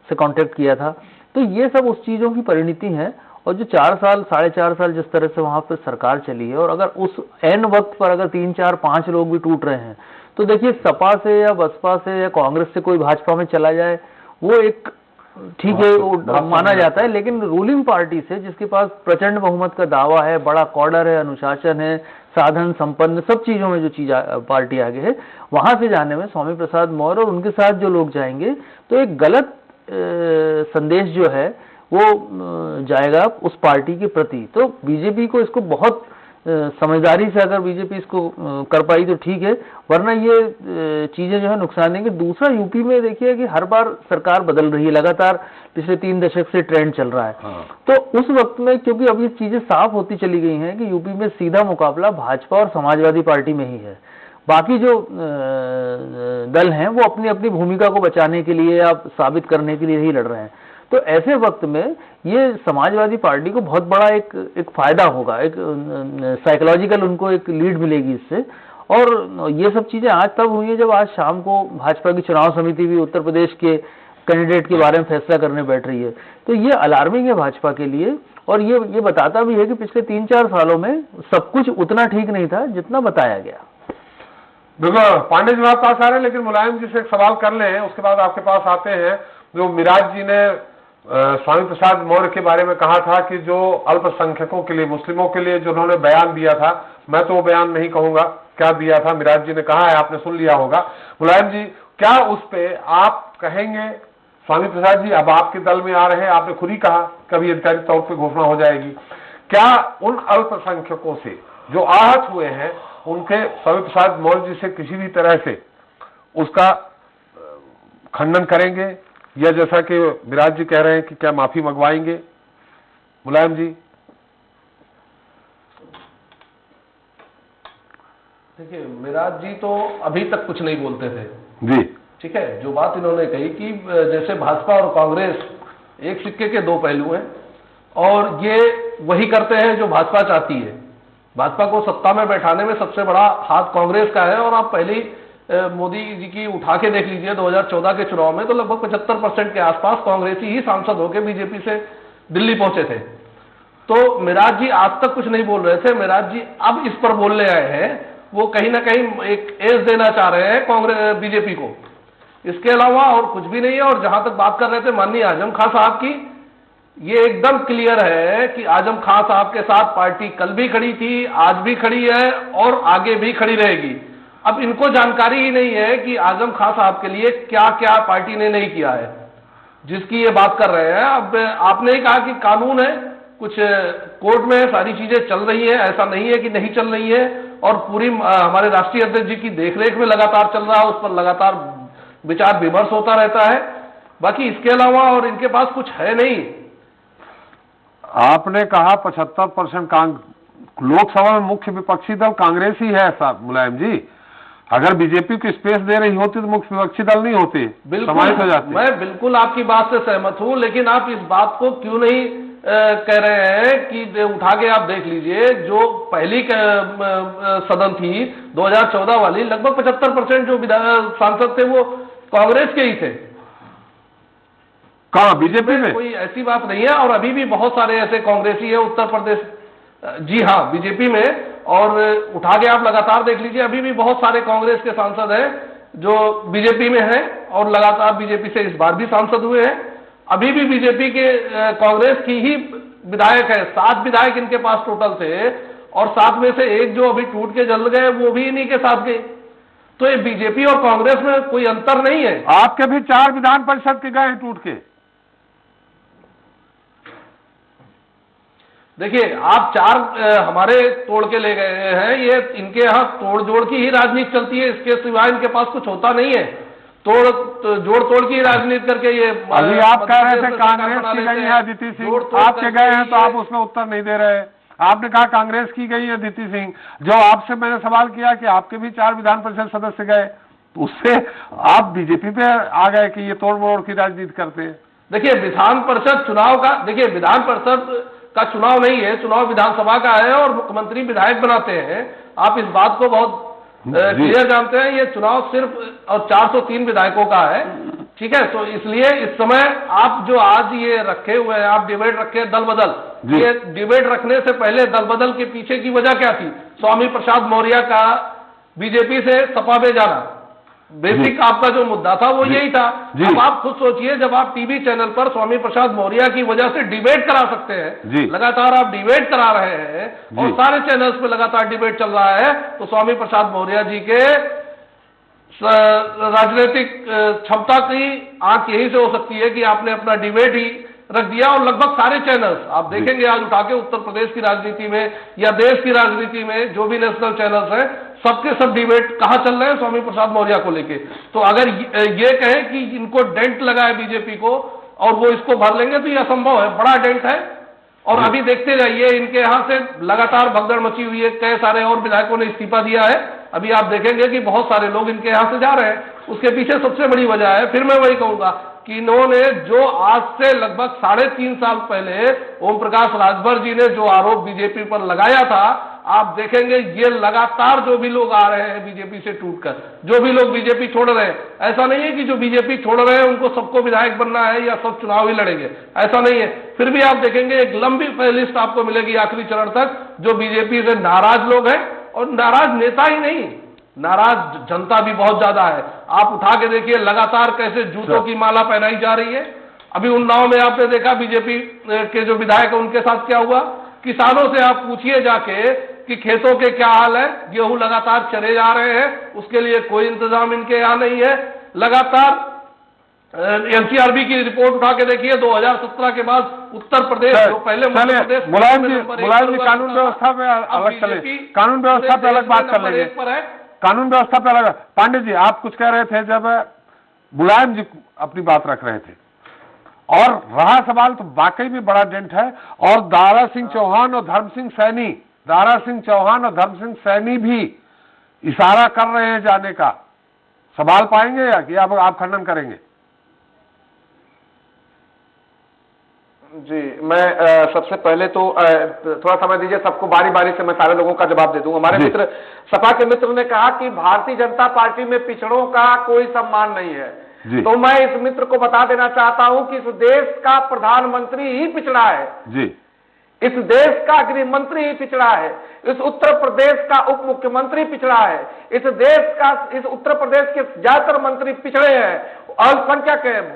से कांटेक्ट किया था। तो ये सब उस चीजों की परिणति है। और जो 4 साल 4.5 साल जिस तरह से वहां पर सरकार चली है, और अगर उस एन वक्त पर अगर 3, 4, 5 लोग भी टूट रहे हैं, तो देखिए सपा से या बसपा से या कांग्रेस से कोई भाजपा में चला जाए वो एक ठीक है, वो माना जाता है। लेकिन रूलिंग पार्टी से जिसके पास प्रचंड बहुमत का दावा है, बड़ा कॉर्डर है, अनुशासन है, साधन संपन्न सब चीजों में जो चीज पार्टी आगे है, वहां से जाने में स्वामी प्रसाद मौर्य और उनके साथ जो लोग जाएंगे तो एक गलत संदेश जो है वो जाएगा उस पार्टी के प्रति। तो बीजेपी को इसको बहुत समझदारी से अगर बीजेपी इसको कर पाई तो ठीक है, वरना ये चीजें जो है नुकसान देंगे। दूसरा, यूपी में देखिए कि हर बार सरकार बदल रही है, लगातार पिछले 3 दशक से ट्रेंड चल रहा है। तो उस वक्त में क्योंकि अब ये चीजें साफ होती चली गई हैं कि यूपी में सीधा मुकाबला भाजपा और समाजवादी पार्टी में ही है। बाकी जो दल हैं वो अपनी अपनी भूमिका को बचाने के लिए या साबित करने के लिए ही लड़ रहे हैं। तो ऐसे वक्त में ये समाजवादी पार्टी को बहुत बड़ा एक फायदा होगा, एक साइकोलॉजिकल उनको एक लीड मिलेगी इससे। और ये सब चीजें आज तब हुई है जब आज शाम को भाजपा की चुनाव समिति भी उत्तर प्रदेश के कैंडिडेट के बारे में फैसला करने बैठ रही है। तो ये अलार्मिंग है भाजपा के लिए, और ये बताता भी है कि पिछले 3-4 सालों में सब कुछ उतना ठीक नहीं था जितना बताया गया। देखो पांडे जी हमारे पास आ रहे हैं, लेकिन मुलायम जी से एक सवाल कर लें, उसके बाद आपके पास आते हैं। जो मिराज जी ने स्वामी प्रसाद मौर्य के बारे में कहा था कि जो अल्पसंख्यकों के लिए, मुस्लिमों के लिए जो उन्होंने बयान दिया था, मैं तो वो बयान नहीं कहूंगा क्या दिया था, मिराज जी ने कहा है, आपने सुन लिया होगा। मुलायम जी, क्या उस पे आप कहेंगे, स्वामी प्रसाद जी अब आपके दल में आ रहे हैं, आपने खुद ही कहा कभी अधिकारिक तौर पर घोषणा हो जाएगी, क्या उन अल्पसंख्यकों से जो आहत हुए हैं उनके स्वामी प्रसाद मौर्य जी से किसी भी तरह से उसका खंडन करेंगे, या जैसा कि मिराज जी कह रहे हैं कि क्या माफी मंगवाएंगे? मुलायम जी। देखिए, मिराज जी तो अभी तक कुछ नहीं बोलते थे जी, ठीक है। जो बात इन्होंने कही कि जैसे भाजपा और कांग्रेस एक सिक्के के दो पहलू हैं, और ये वही करते हैं जो भाजपा चाहती है। भाजपा को सत्ता में बैठाने में सबसे बड़ा हाथ कांग्रेस का है, और आप पहले मोदी जी की उठा के देख लीजिए 2014 के चुनाव में तो लगभग 75% के आसपास कांग्रेसी ही सांसद होकर बीजेपी से दिल्ली पहुंचे थे। तो मिराज जी आज तक कुछ नहीं बोल रहे थे, मिराज जी अब इस पर बोलने आए हैं। वो कहीं ना कहीं एक एज देना चाह रहे हैं कांग्रेस बीजेपी को, इसके अलावा और कुछ भी नहीं है। और जहां तक बात कर रहे थे माननीय आजम खान साहब की, ये एकदम क्लियर है कि आजम खान साहब के साथ पार्टी कल भी खड़ी थी, आज भी खड़ी है और आगे भी खड़ी रहेगी। अब इनको जानकारी ही नहीं है कि आजम खान साहब के लिए क्या क्या पार्टी ने नहीं किया है, जिसकी ये बात कर रहे हैं। अब आपने ही कहा कि कानून है, कुछ कोर्ट में सारी चीजें चल रही है, ऐसा नहीं है कि नहीं चल रही है, और पूरी हमारे राष्ट्रीय अध्यक्ष जी की देखरेख में लगातार चल रहा है, उस पर लगातार विचार विमर्श होता रहता है। बाकी इसके अलावा और इनके पास कुछ है नहीं। आपने कहा 75% लोकसभा में मुख्य विपक्षी दल कांग्रेस ही है साहब मुलायम जी। अगर बीजेपी को स्पेस दे रही होती तो मुख्य विपक्षी दल नहीं होते, समाहित हो जाते। मैं बिल्कुल आपकी बात से सहमत हूं, लेकिन आप इस बात को क्यों नहीं कह रहे हैं कि उठा के आप देख लीजिए, जो पहली सदन थी 2014 वाली, लगभग 75% जो सांसद थे वो कांग्रेस के ही थे। कहां, बीजेपी में? कोई ऐसी बात नहीं है। और अभी भी बहुत सारे ऐसे कांग्रेसी है उत्तर प्रदेश, जी हाँ, बीजेपी में। और उठा के आप लगातार देख लीजिए, अभी भी बहुत सारे कांग्रेस के सांसद हैं जो बीजेपी में हैं, और लगातार बीजेपी से इस बार भी सांसद हुए हैं। अभी भी बीजेपी के कांग्रेस की ही विधायक है, 7 विधायक इनके पास टोटल थे, और 7 में से एक जो अभी टूट के जल गए वो भी इन्हीं के साथ गए। तो ये बीजेपी और कांग्रेस में कोई अंतर नहीं है। आपके भी 4 विधान परिषद के गए हैं टूट के। देखिए, आप 4 हमारे तोड़ के ले गए हैं, ये इनके यहाँ तोड़ जोड़ की ही राजनीति चलती है, इसके सिवाय इनके पास कुछ होता नहीं है। जोड़ तोड़ की राजनीति करके ये अभी आप कह रहे थे कांग्रेस की गई है अदिति सिंह, आपके गए हैं तो आप उसमें उत्तर नहीं दे रहे। आपने कहा कांग्रेस की गई है अदिति सिंह, जो आपसे मैंने सवाल किया कि आपके भी 4 विधान परिषद सदस्य गए, तो उससे आप बीजेपी पे आ गए कि ये तोड़ मोड़ की राजनीति करते हैं। देखिए, विधान परिषद चुनाव का, देखिए विधान परिषद का चुनाव नहीं है, चुनाव विधानसभा का है, और मुख्यमंत्री विधायक बनाते हैं। आप इस बात को बहुत क्लियर जानते हैं। ये चुनाव सिर्फ और 403 विधायकों का है, ठीक है। तो इसलिए इस समय आप जो आज ये रखे हुए हैं, आप डिबेट रखे दल बदल, ये डिबेट रखने से पहले दल बदल के पीछे की वजह क्या थी? स्वामी प्रसाद मौर्य का बीजेपी से सपा में जाना, बेसिक आपका जो मुद्दा था वो यही था। अब आप खुद सोचिए, जब आप टीवी चैनल पर स्वामी प्रसाद मौर्य की वजह से डिबेट करा सकते हैं, लगातार आप डिबेट करा रहे हैं और सारे चैनल्स पे लगातार डिबेट चल रहा है, तो स्वामी प्रसाद मौर्य जी के राजनीतिक क्षमता की आंख यही से हो सकती है कि आपने अपना डिबेट ही रख दिया। और लगभग सारे चैनल्स आप देखेंगे आज उठा के उत्तर प्रदेश की राजनीति में या देश की राजनीति में जो भी नेशनल चैनल्स हैं, सबके सब डिबेट कहां चल रहे हैं? स्वामी प्रसाद मौर्य को लेके। तो अगर ये कहें कि इनको डेंट लगा है बीजेपी को और वो इसको भर लेंगे, तो यह असंभव है, बड़ा डेंट है। और अभी देखते जाइए, इनके यहां से लगातार भगदड़ मची हुई है, कई सारे और विधायकों ने इस्तीफा दिया है, अभी आप देखेंगे कि बहुत सारे लोग इनके यहाँ से जा रहे हैं। उसके पीछे सबसे बड़ी वजह है, फिर मैं वही कहूंगा कि इन्होंने जो आज से लगभग 3.5 साल पहले ओम प्रकाश राजभर जी ने जो आरोप बीजेपी पर लगाया था, आप देखेंगे ये लगातार जो भी लोग आ रहे हैं बीजेपी से टूटकर, जो भी लोग बीजेपी छोड़ रहे हैं, ऐसा नहीं है कि जो बीजेपी छोड़ रहे हैं उनको सबको विधायक बनना है या सब चुनाव ही लड़ेंगे, ऐसा नहीं है। फिर भी आप देखेंगे एक लंबी लिस्ट आपको मिलेगी आखिरी चरण तक, जो बीजेपी से नाराज लोग हैं, और नाराज नेता ही नहीं, नाराज जनता भी बहुत ज्यादा है। आप उठा के देखिए लगातार कैसे जूतों की माला पहनाई जा रही है। अभी उन्नाव में आपने देखा बीजेपी के जो विधायक है उनके साथ क्या हुआ। किसानों से आप पूछिए जाके कि खेतों के क्या हाल है, गेहूं लगातार चले जा रहे हैं, उसके लिए कोई इंतजाम इनके यहाँ नहीं है। लगातार एनसीआरबी की रिपोर्ट उठा के देखिए, 2017 के बाद उत्तर प्रदेश जो पहले मध्य प्रदेश, मुलायम जी कानून व्यवस्था पे अलग चले, कानून व्यवस्था पे अलग बात कर लेंगे, कानून व्यवस्था पे अलग। पांडे जी आप कुछ कह रहे थे जब मुलायम जी अपनी बात रख रहे थे, और रहा सवाल तो वाकई में बड़ा डेंट है। और दारा सिंह चौहान और धर्म सिंह सैनी भी इशारा कर रहे हैं जाने का। सवाल पाएंगे या कि आप खंडन करेंगे? जी, मैं सबसे पहले तो थोड़ा समय दीजिए, सबको बारी बारी से मैं सारे लोगों का जवाब दे दूंगा। हमारे मित्र, सपा के मित्र ने कहा कि भारतीय जनता पार्टी में पिछड़ों का कोई सम्मान नहीं है, तो मैं इस मित्र को बता देना चाहता हूं कि इस देश का प्रधानमंत्री ही पिछड़ा है जी, इस देश का गृह मंत्री ही पिछड़ा है, इस उत्तर प्रदेश का उप मुख्यमंत्री पिछड़ा है, इस उत्तर प्रदेश के ज्यादातर मंत्री पिछड़े हैं, अल्पसंख्यक है,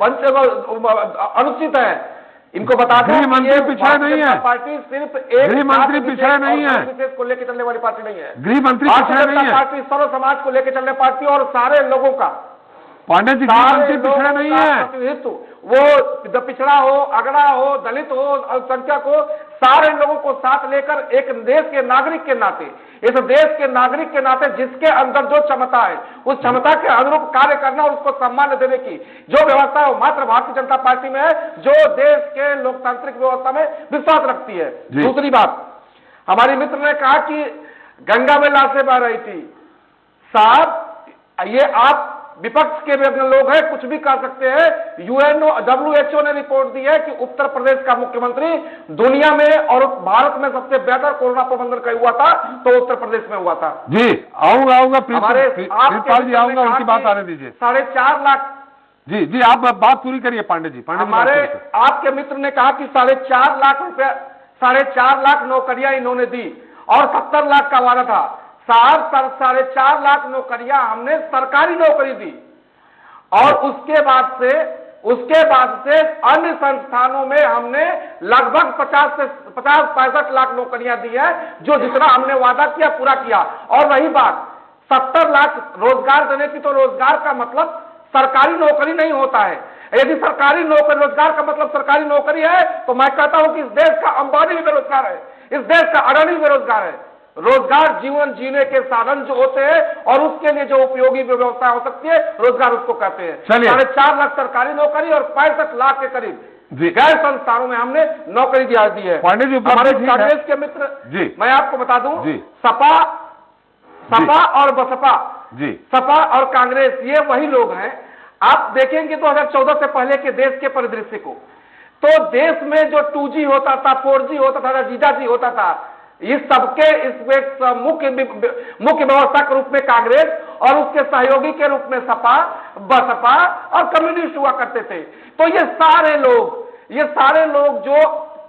अनुचित है। इनको बता दें गृह मंत्री पिछड़ा नहीं है, पार्टी सिर्फ एक गृह मंत्री पिछड़ा नहीं है, विशेष को लेकर चलने वाली पार्टी नहीं है। गृह मंत्री पिछड़ा नहीं है, पार्टी सर्व समाज को लेकर चलने पार्टी और सारे लोगों का, पांडे जी गृह मंत्री पिछड़ा नहीं है। प्रतिनिधित्व, वो पिछड़ा हो, अगड़ा हो, दलित हो, अल्पसंख्यक हो, सारे लोगों को साथ लेकर एक देश के नागरिक के नाते, इस देश के नागरिक के नाते जिसके अंदर जो क्षमता है उस क्षमता के अनुरूप कार्य करना और उसको सम्मान देने की जो व्यवस्था है वो मात्र भारतीय जनता पार्टी में है, जो देश के लोकतांत्रिक व्यवस्था में विश्वास रखती है। दूसरी बात, हमारी मित्र ने कहा कि गंगा में लाशें बह रही थी। साहब, ये आप विपक्ष के भी अपने लोग हैं, कुछ भी कर सकते हैं। WHO ने रिपोर्ट दी है कि उत्तर प्रदेश का मुख्यमंत्री दुनिया में और भारत में सबसे बेहतर कोरोना प्रबंधन का हुआ था तो उत्तर प्रदेश में हुआ था। जी आऊंगा हमारे प्रीतपाल जी आऊंगा, उनकी बात आने दीजिए। 4.5 लाख, जी आप बात पूरी करिए पांडे जी। हमारे आपके मित्र ने कहा कि 4.5 लाख रुपया, 4.5 लाख नौकरियां इन्होंने दी और 70 लाख का वादा था। साहब, 4.5 लाख नौकरियां हमने सरकारी नौकरी दी और उसके बाद से अन्य संस्थानों में हमने लगभग 50-65 लाख नौकरियां दी है, जो जितना हमने वादा किया पूरा किया। और रही बात 70 लाख रोजगार देने की, तो रोजगार का मतलब सरकारी नौकरी नहीं होता है। यदि सरकारी नौकरी, रोजगार का मतलब सरकारी नौकरी है, तो मैं कहता हूं कि इस देश का अंबानी भी बेरोजगार है, इस देश का अडानी बेरोजगार है। रोजगार जीवन जीने के साधन जो होते हैं और उसके लिए जो उपयोगी व्यवस्था हो सकती है, रोजगार उसको कहते हैं। 4.5 लाख सरकारी नौकरी और 65 लाख के करीब गैर संस्थानों में हमने नौकरी दी है। हमारे कांग्रेस के मित्र, मैं आपको बता दूं, सपा और बसपा, सपा और कांग्रेस, ये वही लोग हैं। आप देखेंगे 2014 से पहले के देश के परिदृश्य को, तो देश में जो 2G होता था, 4G होता था, जीजाजी होता था, इस सबके इसमें मुख्य व्यवस्था के रूप में कांग्रेस और उसके सहयोगी के रूप में सपा, बसपा और कम्युनिस्ट हुआ करते थे। तो ये सारे लोग जो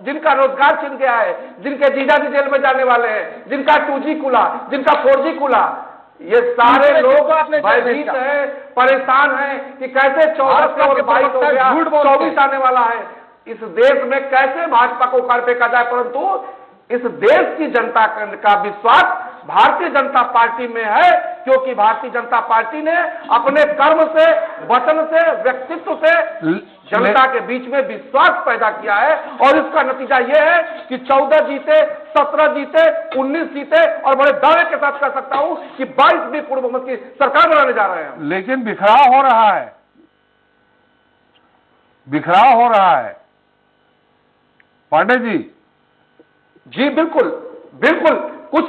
जिनका रोजगार छिन गया है, जिनके जीजाजी जेल में जाने वाले हैं, जिनका 2G खुला, जिनका 4G खुला, ये सारे लोग भयभीत हैं, परेशान हैं कि कैसे 14 से और 22 हो गया, 24 आने वाला है। इस देश में कैसे भाजपा को उखाड़ फेंका जाए, परंतु इस देश की जनता का विश्वास भारतीय जनता पार्टी में है, क्योंकि भारतीय जनता पार्टी ने अपने कर्म से, वचन से, व्यक्तित्व से जनता के बीच में विश्वास पैदा किया है। और इसका नतीजा यह है कि 14 जीते, 17 जीते, 19 जीते और बड़े दावे के साथ कह सकता हूं कि 22वीं पूर्ण बहुमत की सरकार बनाने जा रहे हैं। लेकिन बिखराव हो रहा है, बिखराव हो रहा है पांडे जी। जी बिल्कुल, कुछ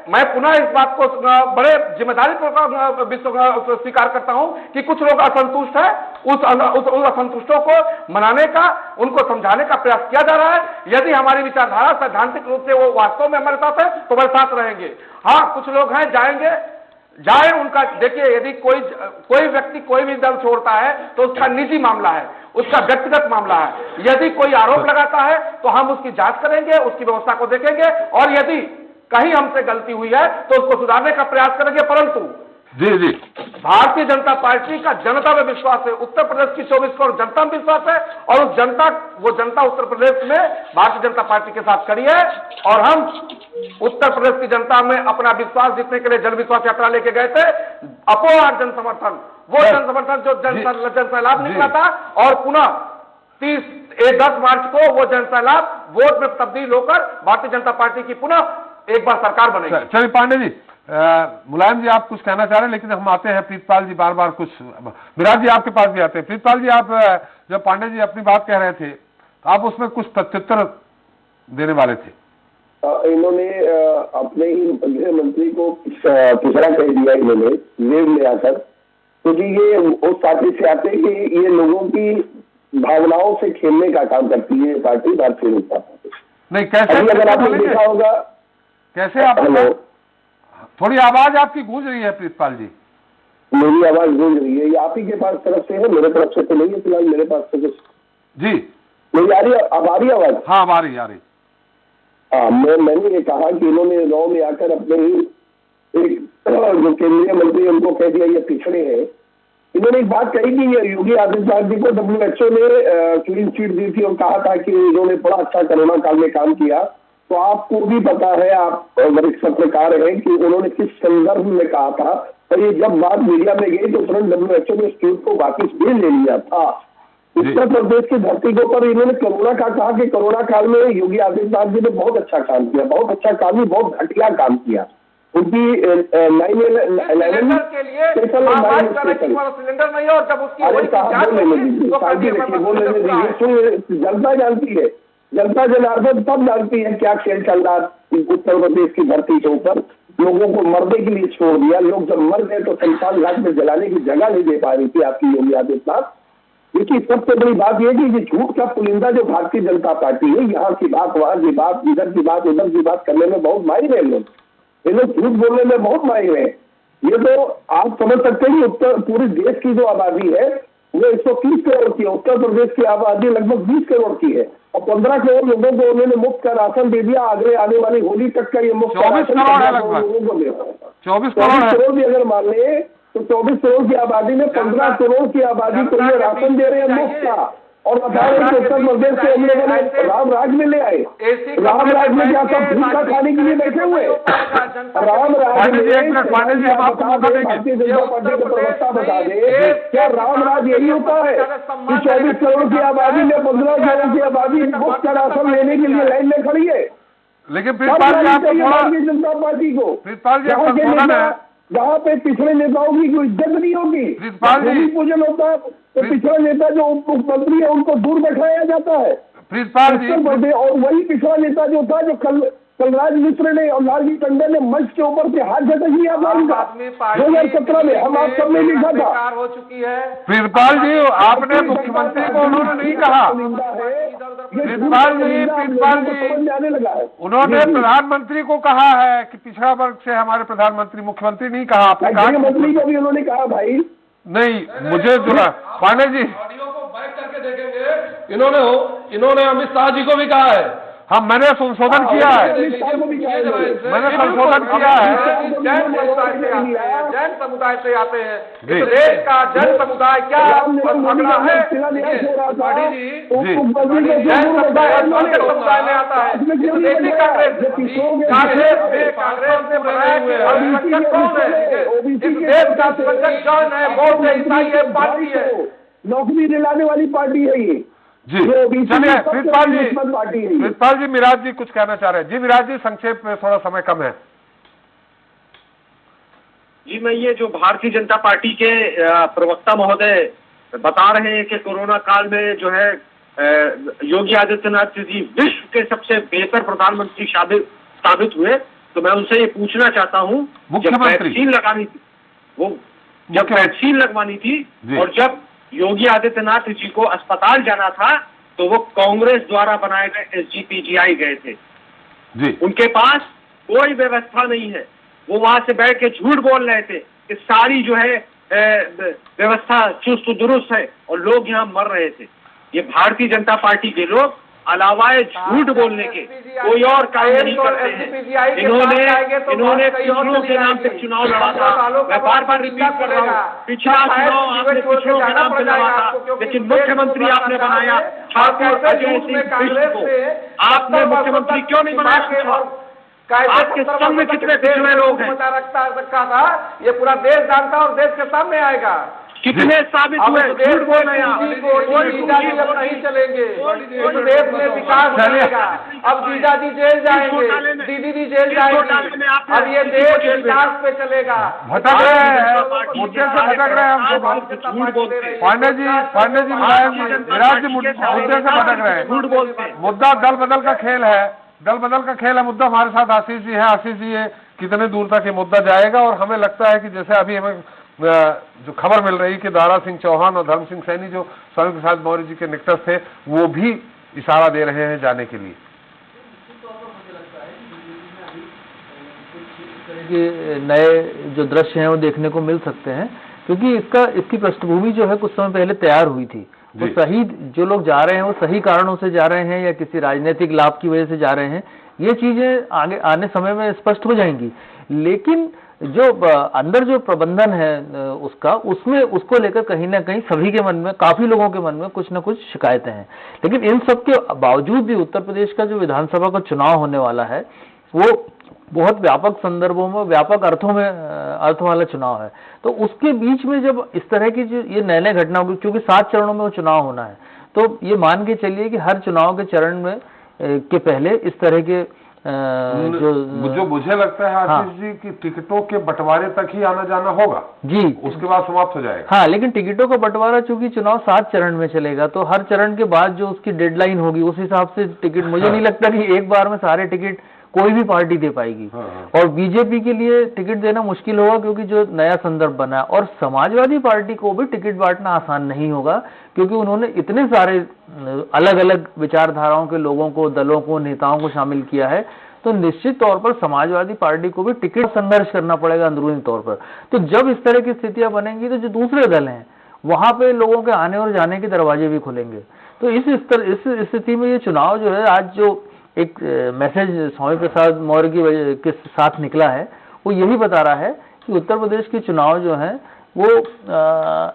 मैं पुनः इस बात को बड़े जिम्मेदारी पूर्वक स्वीकार करता हूं कि कुछ लोग असंतुष्ट है, उस असंतुष्टों को मनाने का, उनको समझाने का प्रयास किया जा रहा है। यदि हमारी विचारधारा सैद्धांतिक रूप से वो वास्तव में हमारे साथ है तो हमारे साथ रहेंगे। हाँ, कुछ लोग हैं जाएंगे, जाए उनका, देखिए यदि कोई व्यक्ति कोई भी दल छोड़ता है तो उसका निजी मामला है, उसका व्यक्तिगत मामला है। यदि कोई आरोप लगाता है तो हम उसकी जांच करेंगे, उसकी व्यवस्था को देखेंगे, और यदि कहीं हमसे गलती हुई है तो उसको सुधारने का प्रयास करेंगे। परंतु जी जी, भारतीय जनता पार्टी का जनता में विश्वास है, उत्तर प्रदेश की 24 करोड़ जनता में विश्वास है, और वो जनता उत्तर प्रदेश में भारतीय जनता पार्टी के साथ खड़ी है। और हम उत्तर प्रदेश की जनता में अपना विश्वास जीतने के लिए जन विश्वास यात्रा लेके गए थे। अपोहार जन समर्थन, वो जन समर्थन जो जन सैलाब निकला था, और पुनः 10 मार्च को वो जन सैलाब वोट में तब्दील होकर भारतीय जनता पार्टी की पुनः एक बार सरकार बनेगी। चलिए पांडे जी, मुलायम जी आप कुछ कहना चाह रहे हैं, लेकिन हम आते हैं प्रीतपाल जी, बार बार कुछ, विराट जी आपके पास भी आते हैं। प्रीतपाल जी, आप जब पांडे जी अपनी बात कह रहे थे तो आप उसमें कुछ प्रत्युत्तर देने वाले थे। इन्होंने अपने ही गृह मंत्री को पिछड़ा कह दिया, इन्होंने वेव में आकर, क्योंकि ये उस पार्टी से आते हैं कि ये लोगों की भावनाओं से खेलने का काम करती है पार्टी, भारतीय जनता पार्टी। नहीं, कैसे, अगर आपने देखा होगा, कैसे आप, थोड़ी आवाज आपकी गूंज रही है प्रीतपाल जी। मेरी आवाज गूंज रही है, ये आप ही के पास तरफ से है, मेरे तरफ से तो नहीं है फिलहाल, मेरे पास तो कुछ जी। मेरी आ रही, अब आ रही आवाज? हाँ, आ रही, आ रही। हाँ, मैंने ये कहा कि इन्होंने नौ में आकर अपने ही एक जो केंद्रीय मंत्री उनको कह दिया ये पिछड़े हैं। इन्होंने एक बात कही कि ये योगी आदित्यनाथ जी को WHO ने क्लीन चिट दी थी और कहा था कि इन्होंने बड़ा अच्छा कोरोना काल में काम किया। तो आपको भी पता है, आप वरिष्ठ पत्रकार हैं, कि उन्होंने किस संदर्भ में कहा था, और ये जब बात मीडिया में गई तो तुरंत WHO ने इस ट्वीट को वापिस भी ले लिया था। उत्तर प्रदेश की धरती के ऊपर इन्होंने कोरोना का कहा कि कोरोना काल में योगी आदित्यनाथ जी ने बहुत अच्छा काम किया, बहुत अच्छा काम नहीं, बहुत घटिया काम किया। उनकी 9/11 के लिए सिलेंडर नहीं है, और जब उसकी जनता जानती है, जनता जनार्दन तब जानती है क्या खेल चल रहा उत्तर प्रदेश की धरती के ऊपर। लोगों को मरने के लिए छोड़ दिया, लोग जब मर गए तो शमशान घाट में जलाने की जगह नहीं दे पा रही थी आपकी योगी आदित्यनाथ। देखिए, सबसे बड़ी बात यह कि झूठ का पुलिंदा जो भारतीय जनता पार्टी है, यहाँ की बात वहां की बात, इधर की बात उधर की बात करने में बहुत माहिर है लोग, ये लोग झूठ बोलने में बहुत माहिर है। ये तो आप समझ सकते हैं कि पूरे देश की जो आबादी है वो 130 करोड़ की है, उत्तर प्रदेश की आबादी लगभग 20 करोड़ की है, और 15 करोड़ लोगों को उन्होंने मुफ्त का राशन दे दिया। आने वाली होली तक का ये मुफ्त 24 करोड़ है लगभग, 24 करोड़ भी अगर मान ले तो 24 करोड़ की आबादी में 15 करोड़ की आबादी को ये राशन दे रहे हैं मुफ्त का। और बता रहे कि उत्तर प्रदेश से हम लोगों ने राम राज में ले आए, राम राज में क्या सब भूखा खाने के लिए बैठे हुए? राम राज में भारतीय जनता पार्टी के प्रवक्ता बता दे, क्या राम राज यही होता है कि 24 करोड़ की आबादी में 15 करोड़ की आबादी मुफ्त का राशन लेने के लिए लाइन में खड़ी है? लेकिन भारतीय जनता पार्टी को प्रीतपाल जहाँ पे पिछड़े नेताओं की कोई इज्जत नहीं होगी, भूमि पूजन होता है, तो पिछड़ा नेता जो उप मुख्यमंत्री है उनको दूर बैठाया जाता है प्रीतपाल जी। और वही पिछड़ा नेता जो था, जो कलराज मिश्र ने और लालजी टंडन ने मंच के ऊपर से हाथ झटक लिया था उनका 2017 में, हम आप सबने लिखा था। हो चुकी है प्रीतपाल जी, आपने मुख्यमंत्री को उन्होंने नहीं कहा। प्रीतपाल जी आने लगा है, उन्होंने प्रधानमंत्री को कहा है कि पिछड़ा वर्ग से हमारे प्रधानमंत्री, मुख्यमंत्री नहीं कहा। आपने कहा मंत्री को भी उन्होंने कहा भाई नहीं, मुझे जो पांडे जी ऑडियो को बैक करके देखेंगे, इन्होंने अमित शाह जी को भी कहा है। हाँ, मैंने संशोधन किया है, मैंने संशोधन किया है। जैन समुदाय से आते हैं, इस देश का जैन समुदाय क्या पकड़ा है? जैन समुदाय में आता है। कांग्रेस ने बनाया कौन है? इस देश का संगठन कौन है? बौद्ध है, ईसाई है, पार्टी है, नौकरी दिलाने वाली पार्टी है ये जी। चलिए प्रीतपाल जी, मिराज जी कुछ कहना चाह रहे हैं। जी मिराज जी, संक्षेप में, थोड़ा समय कम है। जी, मैं ये जो भारतीय जनता पार्टी के प्रवक्ता महोदय बता रहे हैं कि कोरोना काल में जो है योगी आदित्यनाथ जी विश्व के सबसे बेहतर प्रधानमंत्री साबित हुए, तो मैं उनसे ये पूछना चाहता हूँ, जब मुख्यमंत्री वैक्सीन लगानी थी, वो जब वैक्सीन लगवानी थी और जब योगी आदित्यनाथ जी को अस्पताल जाना था तो वो कांग्रेस द्वारा बनाए गए SGPGI गए थे जी, उनके पास कोई व्यवस्था नहीं है। वो वहां से बैठ के झूठ बोल रहे थे कि सारी जो है व्यवस्था चुस्त दुरुस्त है और लोग यहाँ मर रहे थे। ये भारतीय जनता पार्टी के लोग अलावा झूठ बोलने के कोई और काम नहीं करते हैं। इन्होंने पिछड़ों के नाम पे चुनाव लड़ा था। मैं बार बार रिपीट कर रहा हूँ, पिछला चुनाव आपने पिछड़ों के नाम पे लड़ा था, लेकिन मुख्यमंत्री आपने बनाया ठाकुर अजय सिंह बिष्ट को। आपने मुख्यमंत्री क्यों नहीं बनाया? आपके संग में कितने पिछड़े लोग हैं? रखा था, ये पूरा देश जानता और देश के सामने आएगा। कितने साबित हुए? झूठ बोल रहे हैं। नहीं चलेंगे, इस देश में विकास चलेगा। अब जीजा जी जेल जाएंगे, दीदी जी जेल जाएंगे, अब ये देश विकास पे चलेगा। भटक रहे हैं, मुद्दे से भटक रहे हैं हम। पांडे जी, मुलायम जी, विराट जी मुद्दे से भटक रहे हैं। मुद्दा दल बदल का खेल है, मुद्दा हमारे साथ आशीष जी है। आशीष जी, ये कितने दूर तक ये मुद्दा जाएगा? और हमें लगता है कि जैसे अभी हमें जो खबर मिल रही कि दारा सिंह चौहान और धर्म सिंह सैनी जो स्वामी प्रसाद मौर्य जी के निकटस्थ थे, वो भी इशारा दे रहे हैं जाने के लिए। कि नए जो दृश्य हैं वो देखने को मिल सकते हैं, क्योंकि इसकी पृष्ठभूमि जो है कुछ समय पहले तैयार हुई थी। वो सही जो लोग जा रहे हैं वो सही कारणों से जा रहे हैं या किसी राजनीतिक लाभ की वजह से जा रहे हैं, ये चीजें आगे आने समय में स्पष्ट हो जाएंगी। लेकिन जो अंदर जो प्रबंधन है उसको लेकर कहीं ना कहीं सभी के मन में, काफी लोगों के मन में कुछ न कुछ शिकायतें हैं। लेकिन इन सब के बावजूद भी उत्तर प्रदेश का जो विधानसभा का चुनाव होने वाला है वो बहुत व्यापक संदर्भों में, व्यापक अर्थों में अर्थ वाला चुनाव है। तो उसके बीच में जब इस तरह की जो ये नए घटनाओं, क्योंकि 7 चरणों में वो चुनाव होना है, तो ये मान के चलिए कि हर चुनाव के चरण में के पहले इस तरह के जो मुझे लगता है आशीष जी की टिकटों के बंटवारे तक ही आना जाना होगा जी, उसके बाद समाप्त हो जाएगा। हाँ, लेकिन टिकटों का बंटवारा चूंकि चुनाव 7 चरण में चलेगा, तो हर चरण के बाद जो उसकी डेडलाइन होगी उस हिसाब से टिकट, मुझे नहीं लगता कि एक बार में सारे टिकट कोई भी पार्टी दे पाएगी। और बीजेपी के लिए टिकट देना मुश्किल होगा, क्योंकि जो नया संदर्भ बना है, और समाजवादी पार्टी को भी टिकट बांटना आसान नहीं होगा, क्योंकि उन्होंने इतने सारे अलग अलग विचारधाराओं के लोगों को, दलों को, नेताओं को शामिल किया है। तो निश्चित तौर पर समाजवादी पार्टी को भी टिकट संघर्ष करना पड़ेगा अंदरूनी तौर पर। तो जब इस तरह की स्थितियां बनेंगी तो जो दूसरे दल हैं वहां पे लोगों के आने और जाने के दरवाजे भी खुलेंगे। तो इस स्थिति में ये चुनाव जो है, आज जो एक मैसेज स्वामी प्रसाद मौर्य के साथ निकला है, वो यही बता रहा है कि उत्तर प्रदेश के चुनाव जो है वो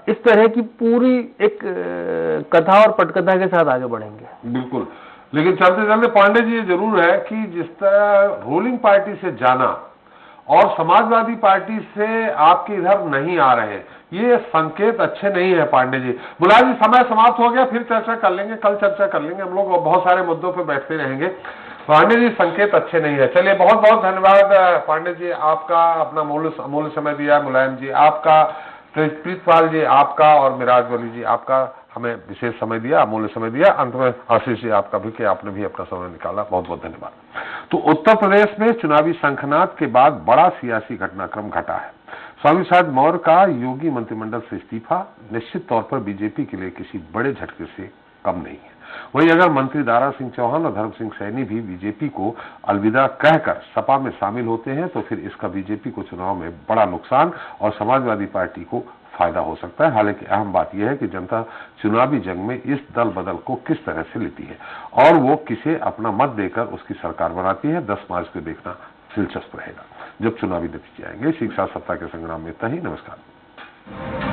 इस तरह की पूरी एक कथा और पटकथा के साथ आगे बढ़ेंगे। बिल्कुल, लेकिन चलते चलते पांडे जी ये जरूर है कि जिस तरह रूलिंग पार्टी से जाना और समाजवादी पार्टी से आपके इधर नहीं आ रहे, ये संकेत अच्छे नहीं है पांडे जी। मुलायम जी, समय समाप्त हो गया, फिर चर्चा कर लेंगे, कल चर्चा कर लेंगे, हम लोग बहुत सारे मुद्दों पे बैठते रहेंगे। पांडे जी, संकेत अच्छे नहीं है। चलिए, बहुत बहुत धन्यवाद पांडे जी, आपका अपना अमूल्य समय दिया। मुलायम जी आपका, प्रीतपाल जी आपका, और मिराज वली जी आपका, हमें विशेष समय दिया, अमूल्य समय दिया। अंत में आशीष जी आपका भी, कि आपने भी अपना समय निकाला, बहुत बहुत धन्यवाद। तो उत्तर प्रदेश में चुनावी शंखनाद के बाद बड़ा सियासी घटनाक्रम घटा है। स्वामी प्रसाद मौर्य का योगी मंत्रिमंडल से इस्तीफा निश्चित तौर पर बीजेपी के लिए किसी बड़े झटके से कम नहीं है। वहीं अगर मंत्री दारा सिंह चौहान और धर्म सिंह सैनी भी बीजेपी को अलविदा कहकर सपा में शामिल होते हैं तो फिर इसका बीजेपी को चुनाव में बड़ा नुकसान और समाजवादी पार्टी को फायदा हो सकता है। हालांकि अहम बात यह है कि जनता चुनावी जंग में इस दल बदल को किस तरह से लेती है और वो किसे अपना मत देकर उसकी सरकार बनाती है। 10 मार्च को देखना दिलचस्प रहेगा, जब चुनावी नतीजे आएंगे। इसी के साथ सत्ता के संग्राम में इतना ही। नमस्कार।